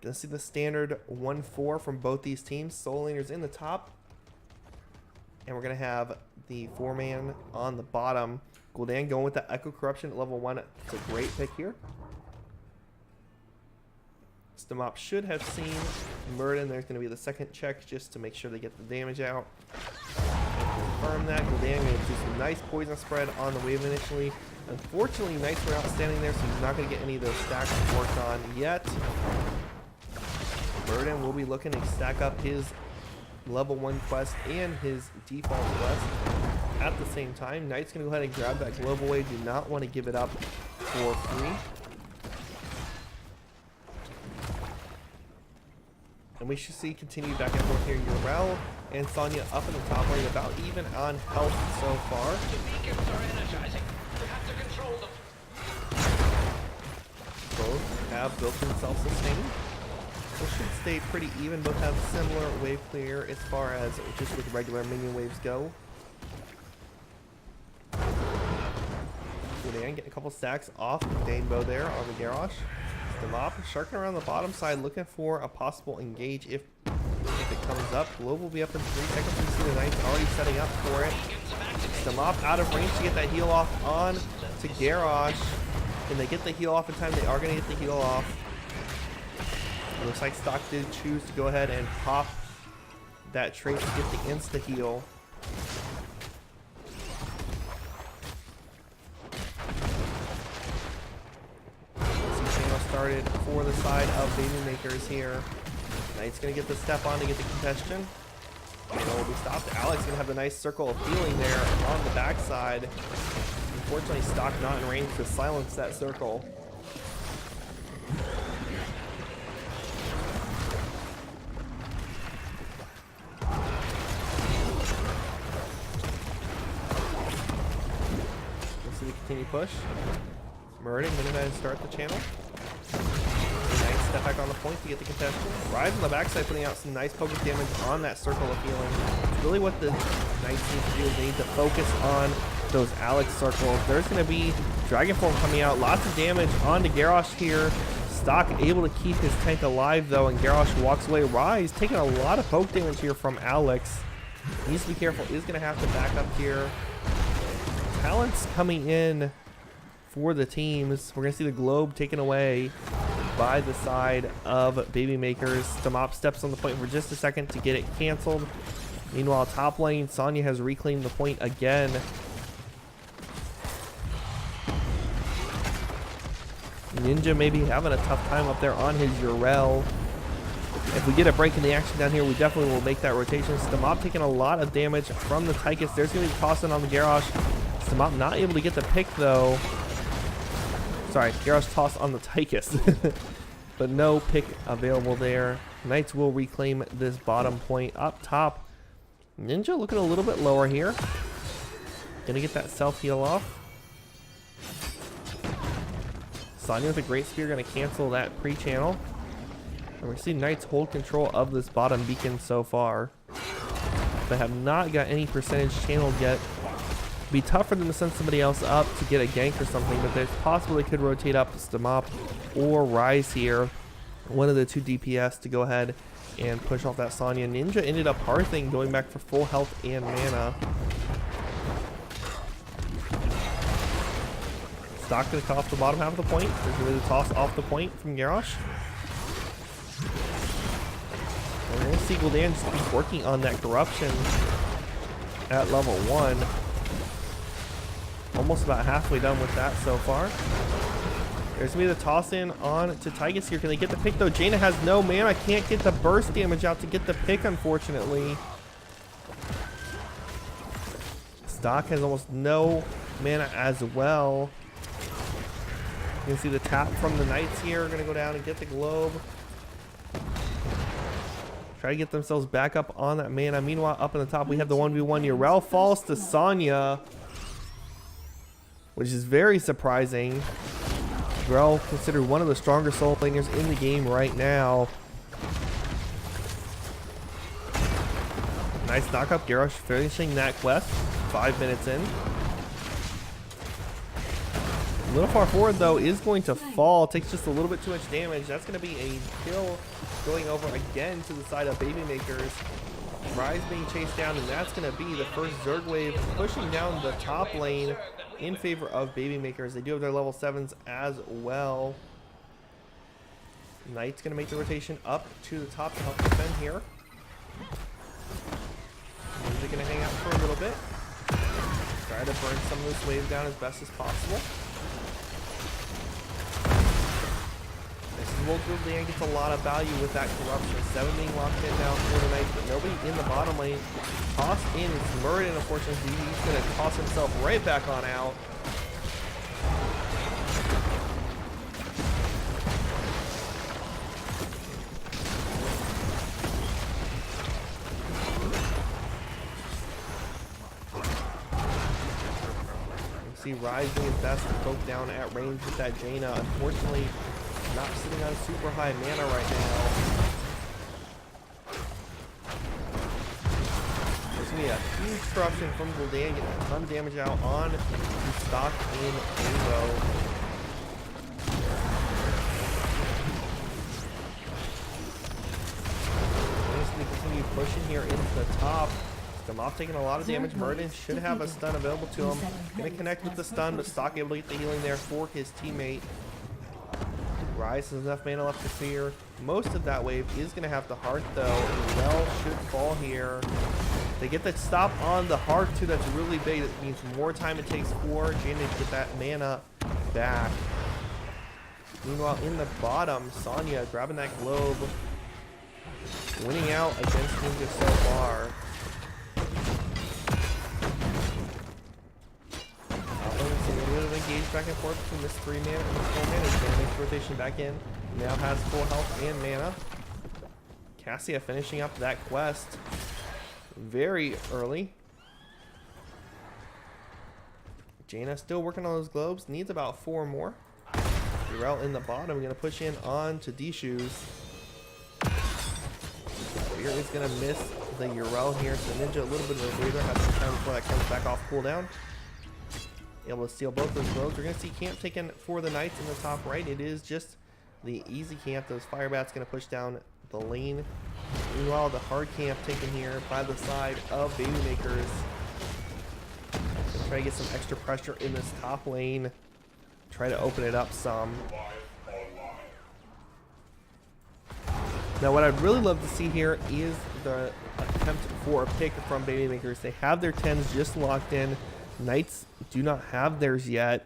Gonna see the standard 1-4 from both these teams. Soul Laners in the top, and we're gonna have the 4-man on the bottom. Gul'dan going with the Echo Corruption at level 1. It's a great pick here. Stamop should have seen Muradin. There's gonna be the second check just to make sure they get the damage out. Confirm that. Gul'dan gonna do some nice poison spread on the wave initially. Unfortunately, Knights were outstanding there, so he's not going to get any of those stacks worked on yet. Muradin will be looking to stack up his level 1 quest and his default quest at the same time. Knight's going to go ahead and grab that global wave. Do not want to give it up for free. And we should see continue back and forth here. Urel and Sonya up in the top lane, about even on health so far. Both have built-in self-sustain. This should stay pretty even. Both have similar wave clear as far as just with regular minion waves go. Gul'dan getting a couple stacks off Danebo there on the Garrosh. Stamop sharking around the bottom side, looking for a possible engage if it comes up. Glove will be up in 3 seconds. You see the Knights already setting up for it. Stamop out of range to get that heal off on to Garrosh. Can they get the heal off in time? They are going to get the heal off. It looks like Stock did choose to go ahead and pop that trait to get the insta-heal. Channel started for the side of Baby Makers here. Knight's going to get the step on to get the congestion. Channel will be stopped. Alex going to have the nice circle of healing there on the backside. Unfortunately, Stock not in range to silence that circle. We'll see the continued push. Muradin going to go ahead and start the channel. Nice step back on the point to get the contestation. Rise on the backside, putting out some nice poke damage on that circle of healing. It's really what the Knights need to do is they need to focus on those Alex circles. There's going to be Dragon Form coming out. Lots of damage onto Garrosh here. Stock able to keep his tank alive though, and Garrosh walks away. Rise taking a lot of poke damage here from Alex. He needs to be careful. He's going to have to back up here. Talents coming in for the teams. We're going to see the globe taken away by the side of Baby Makers. Stamop steps on the point for just a second to get it canceled. Meanwhile, top lane, Sonya has reclaimed the point again. Ninja maybe having a tough time up there on his Urel. If we get a break in the action down here, we definitely will make that rotation. Stamop taking a lot of damage from the Tychus. There's going to be tossing on the Garrosh. Stamop not able to get the pick though. Sorry, Garrosh toss on the Tychus. But no pick available there. Knights will reclaim this bottom point up top. Ninja looking a little bit lower here. Gonna get that self-heal off. Sonya with a great spear, gonna cancel that pre-channel. And we see Knights hold control of this bottom beacon so far. They have not got any percentage channeled yet. Be tough for them to send somebody else up to get a gank or something, but it's possible they could rotate up Stamop or Rise here. One of the two DPS to go ahead and push off that Sonya. Ninja ended up hearthing, going back for full health and mana. Stock gonna cut off the bottom half of the point. There's gonna be the toss off the point from Garrosh. And we're gonna see Gul'dan just keep working on that corruption at level 1. Almost about halfway done with that so far. There's gonna be the toss in on to Tygus here. Can they get the pick though? Jaina has no mana. Can't get the burst damage out to get the pick, unfortunately. Stock has almost no mana as well. You can see the tap from the Knights here. Are gonna go down and get the globe. Try to get themselves back up on that mana. Meanwhile, up in the top, we have the 1v1. Yrel falls to Sonya, which is very surprising. Yrel considered one of the stronger solo laners in the game right now. Nice knockup. Garrosh finishing that quest 5 minutes in. A little far forward though, is going to fall. Takes just a little bit too much damage. That's going to be a kill going over again to the side of Babymakers. Rise being chased down, and that's going to be the first Zerg wave pushing down the top lane in favor of Babymakers. They do have their level 7s as well. Knight's going to make the rotation up to the top to help defend here. They're going to hang out for a little bit. Try to burn some of this wave down as best as possible. Gul'dan gets a lot of value with that corruption. 7 being locked in now for the Knights, but nobody in the bottom lane. Toss in is Muradin, unfortunately. He's going to toss himself right back on out. You see Rise doing his best to poke down at range with that Jaina. Unfortunately, not sitting on super high mana right now. There's going to be a huge corruption from Gul'dan, getting a ton of damage out on the stock in Rainbow. Just going to continue pushing here into the top. Stamop taking a lot of damage. Muradin should have a stun available to him. Going to connect with the stun, but Stock able to get the healing there for his teammate. Rise has enough mana left to clear. Most of that wave is going to have the heart though. Yrel should fall here. They get the stop on the heart too. That's really big. That means more time it takes for Jaina to get that mana back. Meanwhile, in the bottom, Sonya grabbing that globe, winning out against Ninja so far. Engage back and forth between this 3 mana and this 4 mana. He's going to make the rotation back in. Now has full health and mana. Cassia finishing up that quest very early. Jaina still working on those globes. Needs about 4 more. Yrel in the bottom. Going to push in on to D-Shoes. Fear is going to miss the Yrel here. So Ninja a little bit of a breather. Has some time before that comes back off cooldown. Able to steal both those globes. We're going to see camp taken for the Knights in the top right. It is just the easy camp. Those fire bats going to push down the lane. Meanwhile, the hard camp taken here by the side of Babymakers. Try to get some extra pressure in this top lane. Try to open it up some. Now, what I'd really love to see here is the attempt for a pick from Babymakers. They have their 10s just locked in. Knights do not have theirs yet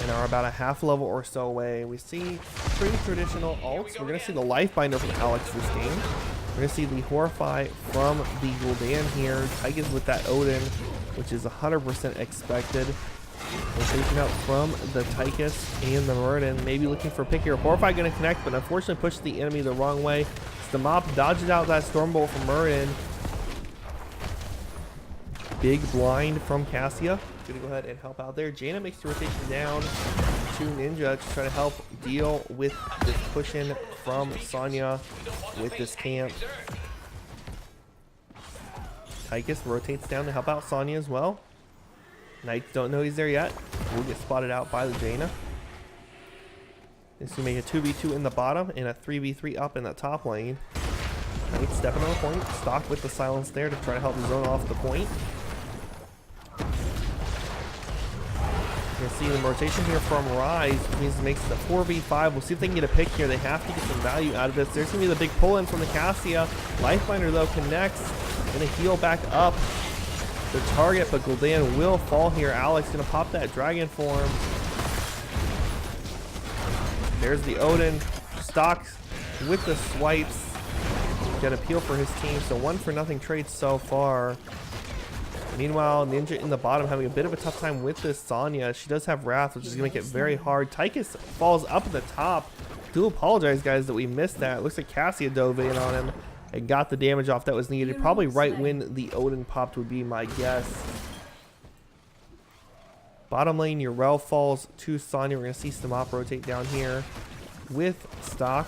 and are about a half level or so away. We see pretty traditional ults. We're going to see the Lifebinder from Alex this game. We're going to see the Horrify from the Gul'dan here. Tygus with that Odin, which is 100% expected. Rotation out from the Tychus and the Muradin. Maybe looking for a pick here. Horrify going to connect, but unfortunately pushes the enemy the wrong way. Stamop dodges out that Stormbolt from Muradin. Big blind from Cassia. Gonna go ahead and help out there. Jaina makes the rotation down to Ninja to try to help deal with this push in from Sonya with this camp. Tychus rotates down to help out Sonya as well. Knights don't know he's there yet. Will get spotted out by the Jaina. This will make a 2v2 in the bottom and a 3v3 up in the top lane. Knights stepping on the point. Stock with the silence there to try to help zone off the point. You'll see the rotation here from Rise, which means it makes it a 4v5. We'll see if they can get a pick here. They have to get some value out of this. There's going to be the big pull-in from the Cassia. Lifebinder, though, connects. Going to heal back up the target, but Gul'dan will fall here. Alex going to pop that dragon form. There's the Odin. Stocks with the swipes. Going to peel for his team, so 1-for-0 trade so far. Meanwhile, Ninja in the bottom having a bit of a tough time with this Sonya. She does have Wrath, which is going to make it very hard. Tychus falls up at the top. Do apologize, guys, that we missed that. It looks like Cassia dove in on him and got the damage off that was needed. Probably right when the Odin popped would be my guess. Bottom lane, Yrel falls to Sonya. We're going to see Stamop rotate down here with Stock.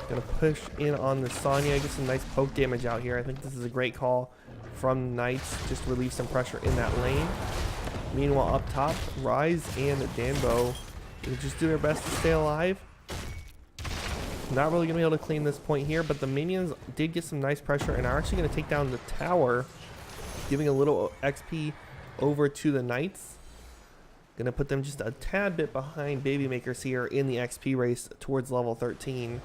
Gonna push in on the Sonya, get some nice poke damage out here. I think this is a great call from Knights, just to relieve some pressure in that lane. Meanwhile, up top, Rise and Danbo will just do their best to stay alive. Not really gonna be able to clean this point here, but the minions did get some nice pressure and are actually gonna take down the tower, giving a little XP over to the Knights. Gonna put them just a tad bit behind Babymakers here in the XP race towards level 13.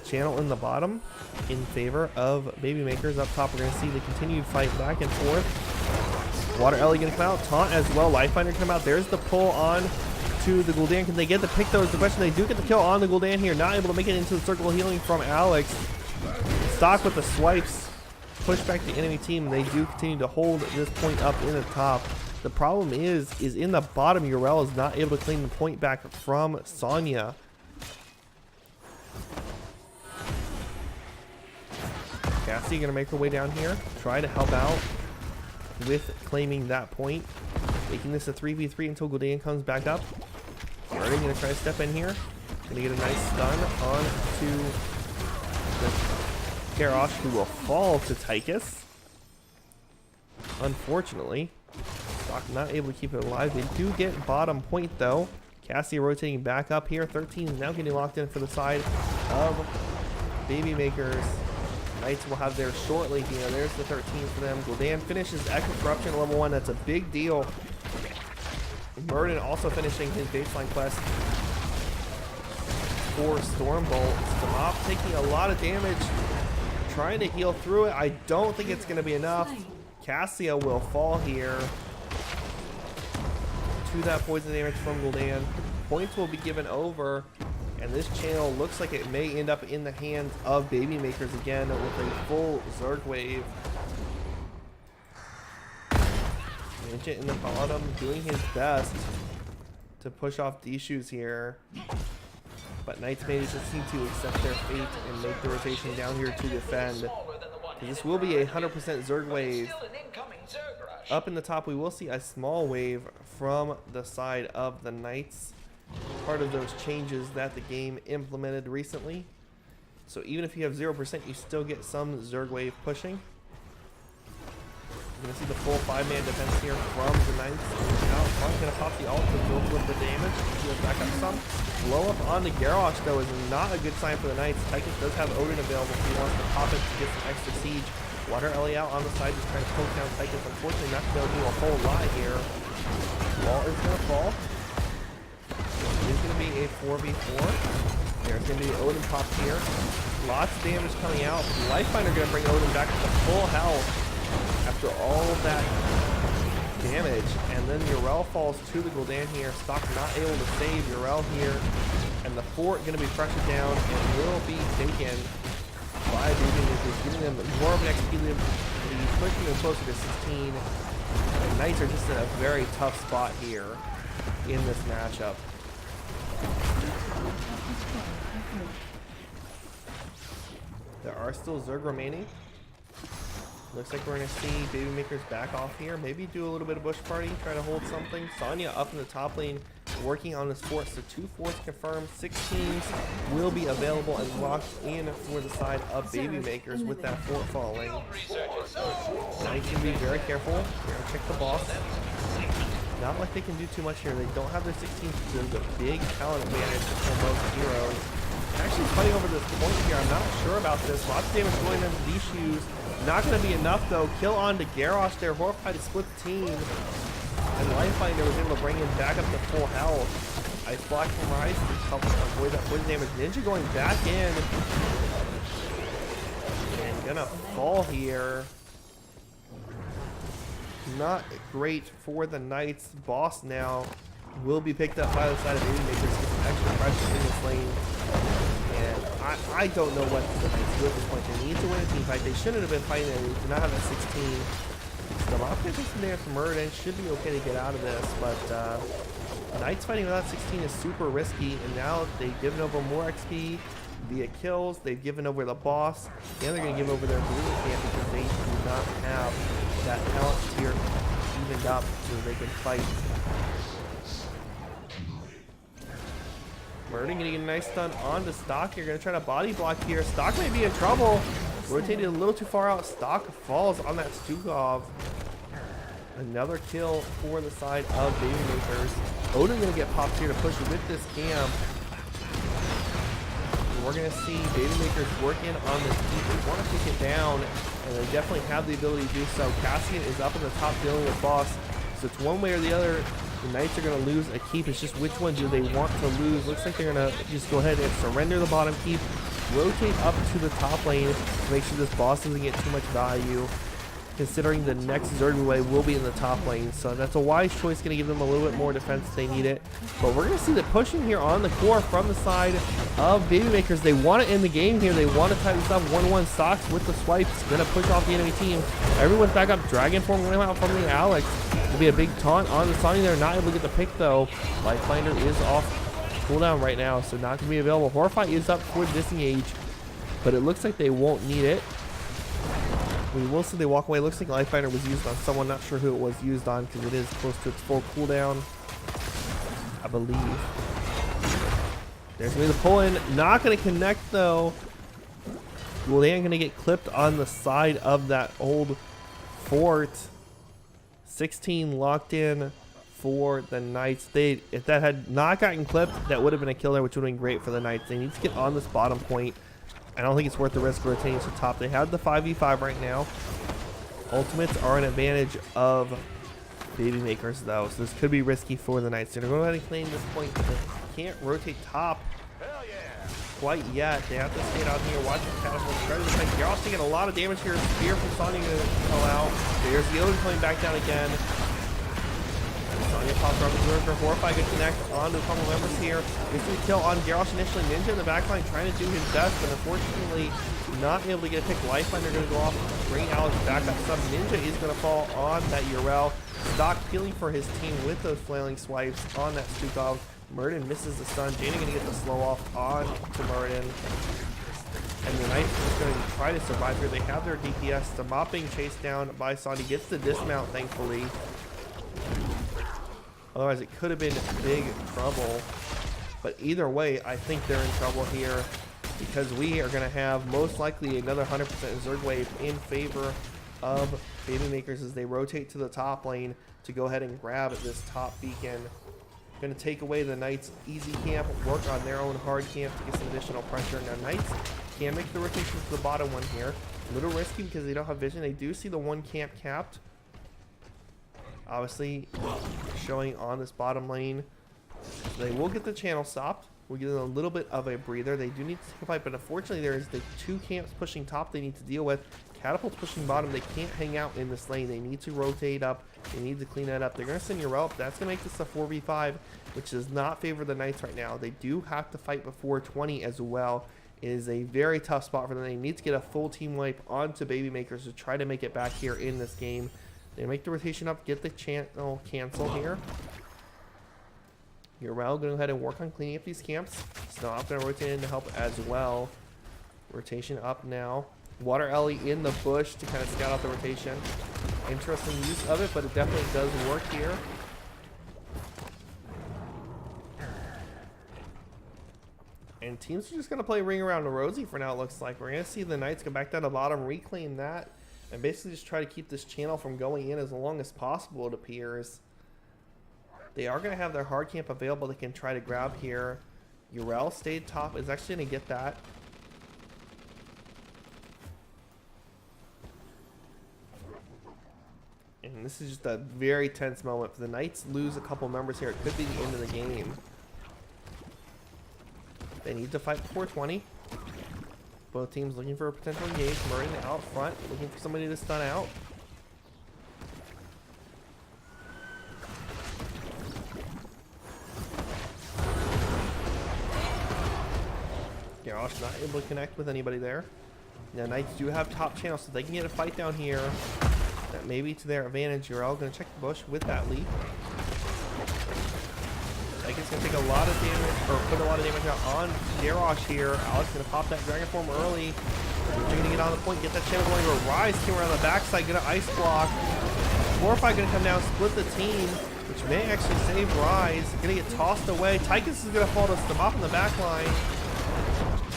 Channel in the bottom in favor of Babymakers. Up top, we're going to see the continued fight back and forth. Water Ellie going to come out. Taunt as well. Lifebinder come out. There's the pull on to the Gul'dan. Can they get the pick, though, is the question. They do get the kill on the Gul'dan here. Not able to make it into the circle of healing from Alex. Stock with the swipes. Push back the enemy team. They do continue to hold this point up in the top. The problem is in the bottom, Yrel is not able to clean the point back from Sonya. Cassie gonna make her way down here, try to help out with claiming that point, making this a 3v3 until Gul'dan comes back up. Guardian gonna try to step in here, gonna get a nice stun on to the Garrosh, who will fall to Tychus. Unfortunately, Stock not able to keep it alive. They do get bottom point though. Cassie rotating back up here. 13 is now getting locked in for the side of Babymakers. Knights will have theirs shortly here. There's the 13 for them. Gul'dan finishes Echo Corruption at level 1. That's a big deal. Burden also finishing his baseline quest for Stormbolt. Stamop taking a lot of damage, trying to heal through it. I don't think it's going to be enough. Cassia will fall here to that poison damage from Gul'dan. Points will be given over. And this channel looks like it may end up in the hands of Babymakers again with a full Zerg wave. Ninja in the bottom doing his best to push off D-Shoes here. But Knights may just need to accept their fate and make the rotation down here to defend. This will be a 100% Zerg wave. Up in the top, we will see a small wave from the side of the Knights. Part of those changes that the game implemented recently. So even if you have 0%, you still get some Zerg wave pushing. You're going to see the full 5-man defense here from the Knights. Now, Taunt's going to pop the ult to build a little bit of damage. He'll back up some. Blow up on the Garrosh, though, is not a good sign for the Knights. Tychus does have Odin available if he wants to pop it to get some extra siege. Water Ellie out on the side, just trying to poke down Tychus. Unfortunately, not going to do a whole lot here. Wall is going to fall. It's going to be a 4v4. There's going to be Odin pop here. Lots of damage coming out. Lifebinder going to bring Odin back to full health after all of that damage. And then Yrel falls to the Gul'dan here. Stock not able to save Yrel here. And the fort going to be pressured down and will be taken by Babymakers, giving them more of an XP lead, pushing them closer to 16. And Knights are just in a very tough spot here in this matchup. There are still Zerg remaining. Looks like we're going to see Baby Makers back off here. Maybe do a little bit of bush party, try to hold something. Sonya up in the top lane, working on this fort. So 2 forts confirmed. 6 teams will be available and locked in for the side of Baby Makers with that fort falling. Now you can be very careful. You're going to check the boss. Not like they can do too much here. They don't have their 16, so there's a big talent advantage for both heroes. Actually fighting over this point here. I'm not sure about this. Lots of damage going into these shoes. Not going to be enough though. Kill on to Garrosh there. Horrified to split the team. And Lifefinder was able to bring him back up to full health. Ice Block from Rise to help avoid that poison damage. Ninja going back in. And gonna fall here. Not great for the Knights. Boss now will be picked up by the side of Baby Makers. Get some extra pressure in this lane. And I don't know what the Knights do at this point. They need to win a team fight. They shouldn't have been fighting it. They do not have that 16. So I'm going to take some damage from Murden. Should be okay to get out of this. But Knights fighting without 16 is super risky. And now they've given over more XP via kills. They've given over the boss. And they're going to give over their blue camp because they do not have that talent tier evened up so they can fight. Murden getting a nice stun onto Stock. You're going to try to body block here. Stock may be in trouble. Rotated a little too far out. Stock falls on that Stukov. Another kill for the side of Baby Makers. Odin going to get popped here to push with this cam. We're going to see Baby Makers working on this keep. They want to take it down, and they definitely have the ability to do so. Cassian is up in the top dealing with boss. So it's one way or the other. The Knights are going to lose a keep. It's just which one do they want to lose. Looks like they're going to just go ahead and surrender the bottom keep. Rotate up to the top lane to make sure this boss doesn't get too much value. Considering the next Zerg wave will be in the top lane. So that's a wise choice, going to give them a little bit more defense if they need it. But we're going to see the pushing here on the core from the side of Baby Makers. They want to end the game here. They want to tie this up 1-1. Stocks with the swipes. Going to push off the enemy team. Everyone's back up. Dragon Form going out from the Alex. Will be a big taunt on the Sonya. They're not able to get the pick though. Lifefinder is off cooldown right now, so not going to be available. Horrify is up for disengage, but it looks like they won't need it. We will see they walk away. Looks like Lifefinder was used on someone. Not sure who it was used on because it is close to its full cooldown, I believe. There's going to be the pull in. Not going to connect though. Well, they ain't going to get clipped on the side of that old fort. 16 locked in for the Knights. If that had not gotten clipped, that would have been a killer, which would have been great for the Knights. They need to get on this bottom point. I don't think it's worth the risk rotating to the top. They have the 5v5 right now. Ultimates are an advantage of Baby Makers though, so this could be risky for the Knights. They're going to go ahead and claim this point. They can't rotate top quite yet. They have to stay out here, watch the catapult, try to defend. You're also getting a lot of damage here. Spear from Sonya going to pull out. There's the Odin coming back down again. Sonya pops up the Zerg. Horrify good connect on the couple members here. Gets a kill on Garrosh initially. Ninja in the backline trying to do his best, but unfortunately not able to get a pick. Lifefinder going to go off. Bring Alex back up sub. Ninja is going to fall on that Urel. Stock peeling for his team with those flailing swipes on that Stukov. Murden misses the stun. Jaina going to get the slow off on to Murden. And the Knights are just going to try to survive here. They have their DPS. The Mop being chased down by Saudi. Gets the dismount, thankfully. Otherwise, it could have been big trouble. But either way, I think they're in trouble here because we are going to have most likely another 100% Zerg wave in favor of Baby Makers as they rotate to the top lane to go ahead and grab this top beacon. Going to take away the Knights' easy camp, work on their own hard camp to get some additional pressure. Now, Knights can make the rotation to the bottom one here. A little risky because they don't have vision. They do see the one camp capped. Obviously, showing on this bottom lane. They will get the channel stopped. We'll give them a little bit of a breather. They do need to take a fight, but unfortunately, there's the 2 camps pushing top they need to deal with. Catapults pushing bottom. They can't hang out in this lane. They need to rotate up. They need to clean that up. They're going to send Urel up. That's going to make this a 4v5, which does not favor the Knights right now. They do have to fight before 20 as well. It is a very tough spot for them. They need to get a full team wipe onto Baby Makers to try to make it back here in this game. They make the rotation up, get the channel cancel here. Urel going to go ahead and work on cleaning up these camps. Snob going to rotate in to help as well. Rotation up now. Water Ellie in the bush to kind of scout out the rotation. Interesting use of it, but it definitely does work here. And teams are just going to play Ring Around the Rosie for now, it looks like. We're going to see the Knights go back down to the bottom, reclaim that, and basically just try to keep this channel from going in as long as possible, it appears. They are going to have their hard camp available they can try to grab here. Urel stayed top, is actually going to get that. And this is just a very tense moment. If the Knights lose a couple members here, it could be the end of the game. They need to fight before 20. Both teams looking for a potential engage. Murray out front, looking for somebody to stun out. Garrosh not able to connect with anybody there. Now Knights do have top channel, so they can get a fight down here. That may be to their advantage. You're all going to check the bush with that leap. It's going to take a lot of damage, or put a lot of damage out on Garrosh here. Alex going to pop that Dragon Form early. They're going to get on the point, get that channel going. But Rise came around the backside, going to ice block. Glorify going to come down, split the team, which may actually save Rise. Going to get tossed away. Tychus is going to fall to Stamop in the back line.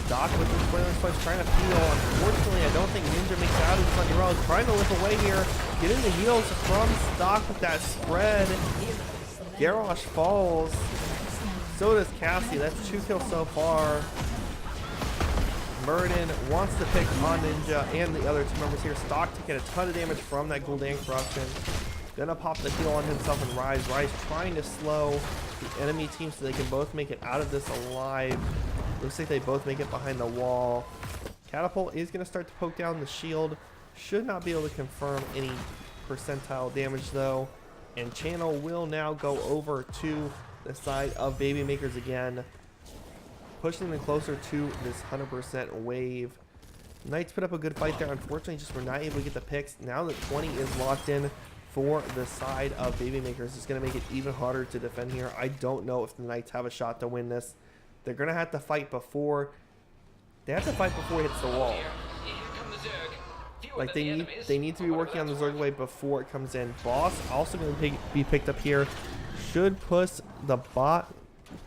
Doc with the Spoiling Punch trying to peel. Unfortunately, I don't think Ninja makes it out of this on Urel. Trying to lift away here. Getting the heals from Stock with that spread. Garrosh falls. So does Cassie. That's 2 kills so far. Murden wants to pick on Ninja and the other 2 members here. Stock taking a ton of damage from that Gul'dan corruption. Gonna pop the heal on himself and Rise. Rise trying to slow the enemy team so they can both make it out of this alive. Looks like they both make it behind the wall. Catapult is going to start to poke down the shield. Should not be able to confirm any percentile damage though. And channel will now go over to the side of Baby Makers again. Pushing them closer to this 100% wave. Knights put up a good fight there. Unfortunately, just were not able to get the picks. Now that 20 is locked in for the side of Baby Makers, it's going to make it even harder to defend here. I don't know if the Knights have a shot to win this. They're going to have to fight before. They have to fight before it hits the wall. Like they need to be working on the Zerg wave before it comes in. Boss also going to be picked up here. Should push the bot.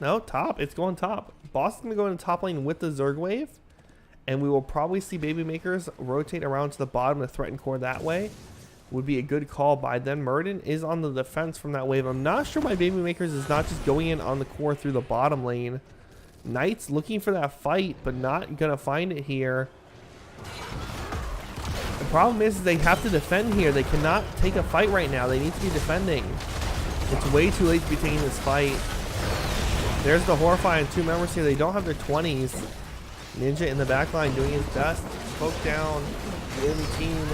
No, top. It's going top. Boss is going to go in top lane with the Zerg wave. And we will probably see Baby Makers rotate around to the bottom to threaten core that way. Would be a good call by them. Murden is on the defense from that wave. I'm not sure why Baby Makers is not just going in on the core through the bottom lane. Knights looking for that fight, but not going to find it here. The problem is they have to defend here. They cannot take a fight right now. They need to be defending. It's way too late to be taking this fight. There's the Horrifying 2 members here. They don't have their 20s. Ninja in the back line doing his best to poke down the enemy team.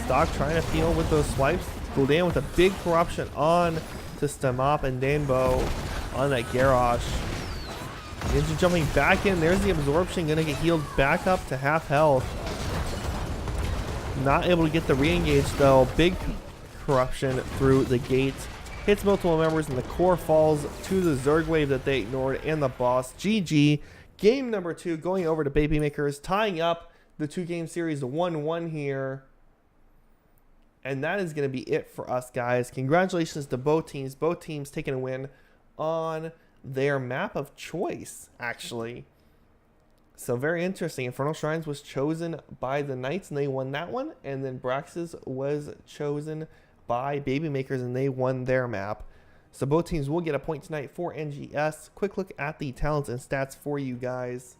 Stock trying to peel with those swipes. Gul'dan with a big corruption on to Stamop and Danbo on that Garrosh. Ninja jumping back in. There's the absorption. Gonna get healed back up to half health. Not able to get the re-engage though. Big corruption through the gate. Hits multiple members and the core falls to the Zerg wave that they ignored and the boss. GG. Game number 2 going over to Baby Makers. Tying up the 2-game series 1-1 here. And that is going to be it for us, guys. Congratulations to both teams. Both teams taking a win on their map of choice, actually. So very interesting. Infernal Shrines was chosen by the Knights and they won that one. And then Brax's was chosen by Baby Makers and they won their map. So both teams will get a point tonight for NGS. Quick look at the talents and stats for you guys.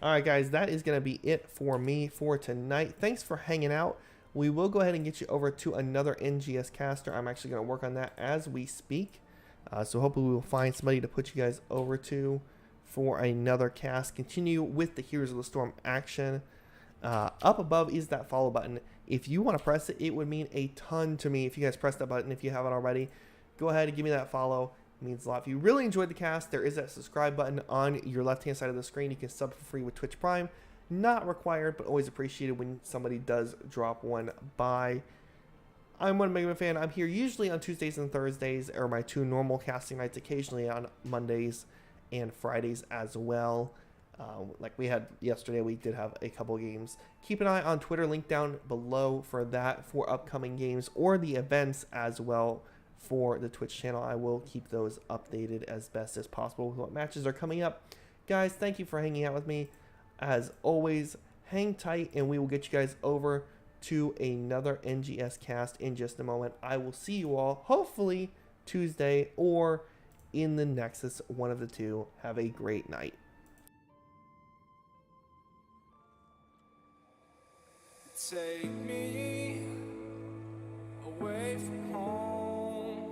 Alright guys, that is going to be it for me for tonight. Thanks for hanging out. We will go ahead and get you over to another NGS caster. I'm actually going to work on that as we speak. So hopefully we will find somebody to put you guys over to for another cast. Continue with the Heroes of the Storm action. Up above is that follow button. If you want to press it, it would mean a ton to me if you guys press that button. If you haven't already, go ahead and give me that follow. It means a lot. If you really enjoyed the cast, there is that subscribe button on your left-hand side of the screen. You can sub for free with Twitch Prime. Not required, but always appreciated when somebody does drop one by. I'm one Mega Man fan. I'm here usually on Tuesdays and Thursdays, or my 2 normal casting nights, occasionally on Mondays and Fridays as well. Like we had yesterday, we did have a couple games. Keep an eye on Twitter, link down below for that, for upcoming games or the events as well for the Twitch channel. I will keep those updated as best as possible with what matches are coming up. Guys, thank you for hanging out with me. As always, hang tight and we will get you guys over to another NGS cast in just a moment. I will see you all hopefully Tuesday or in the Nexus, one of the two. Have a great night. Take me away from home.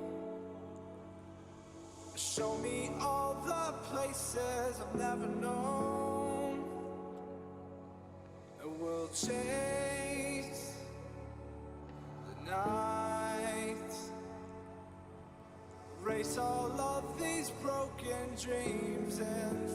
Show me all the places I've never known. And we'll chase the night. Erase all of these broken dreams and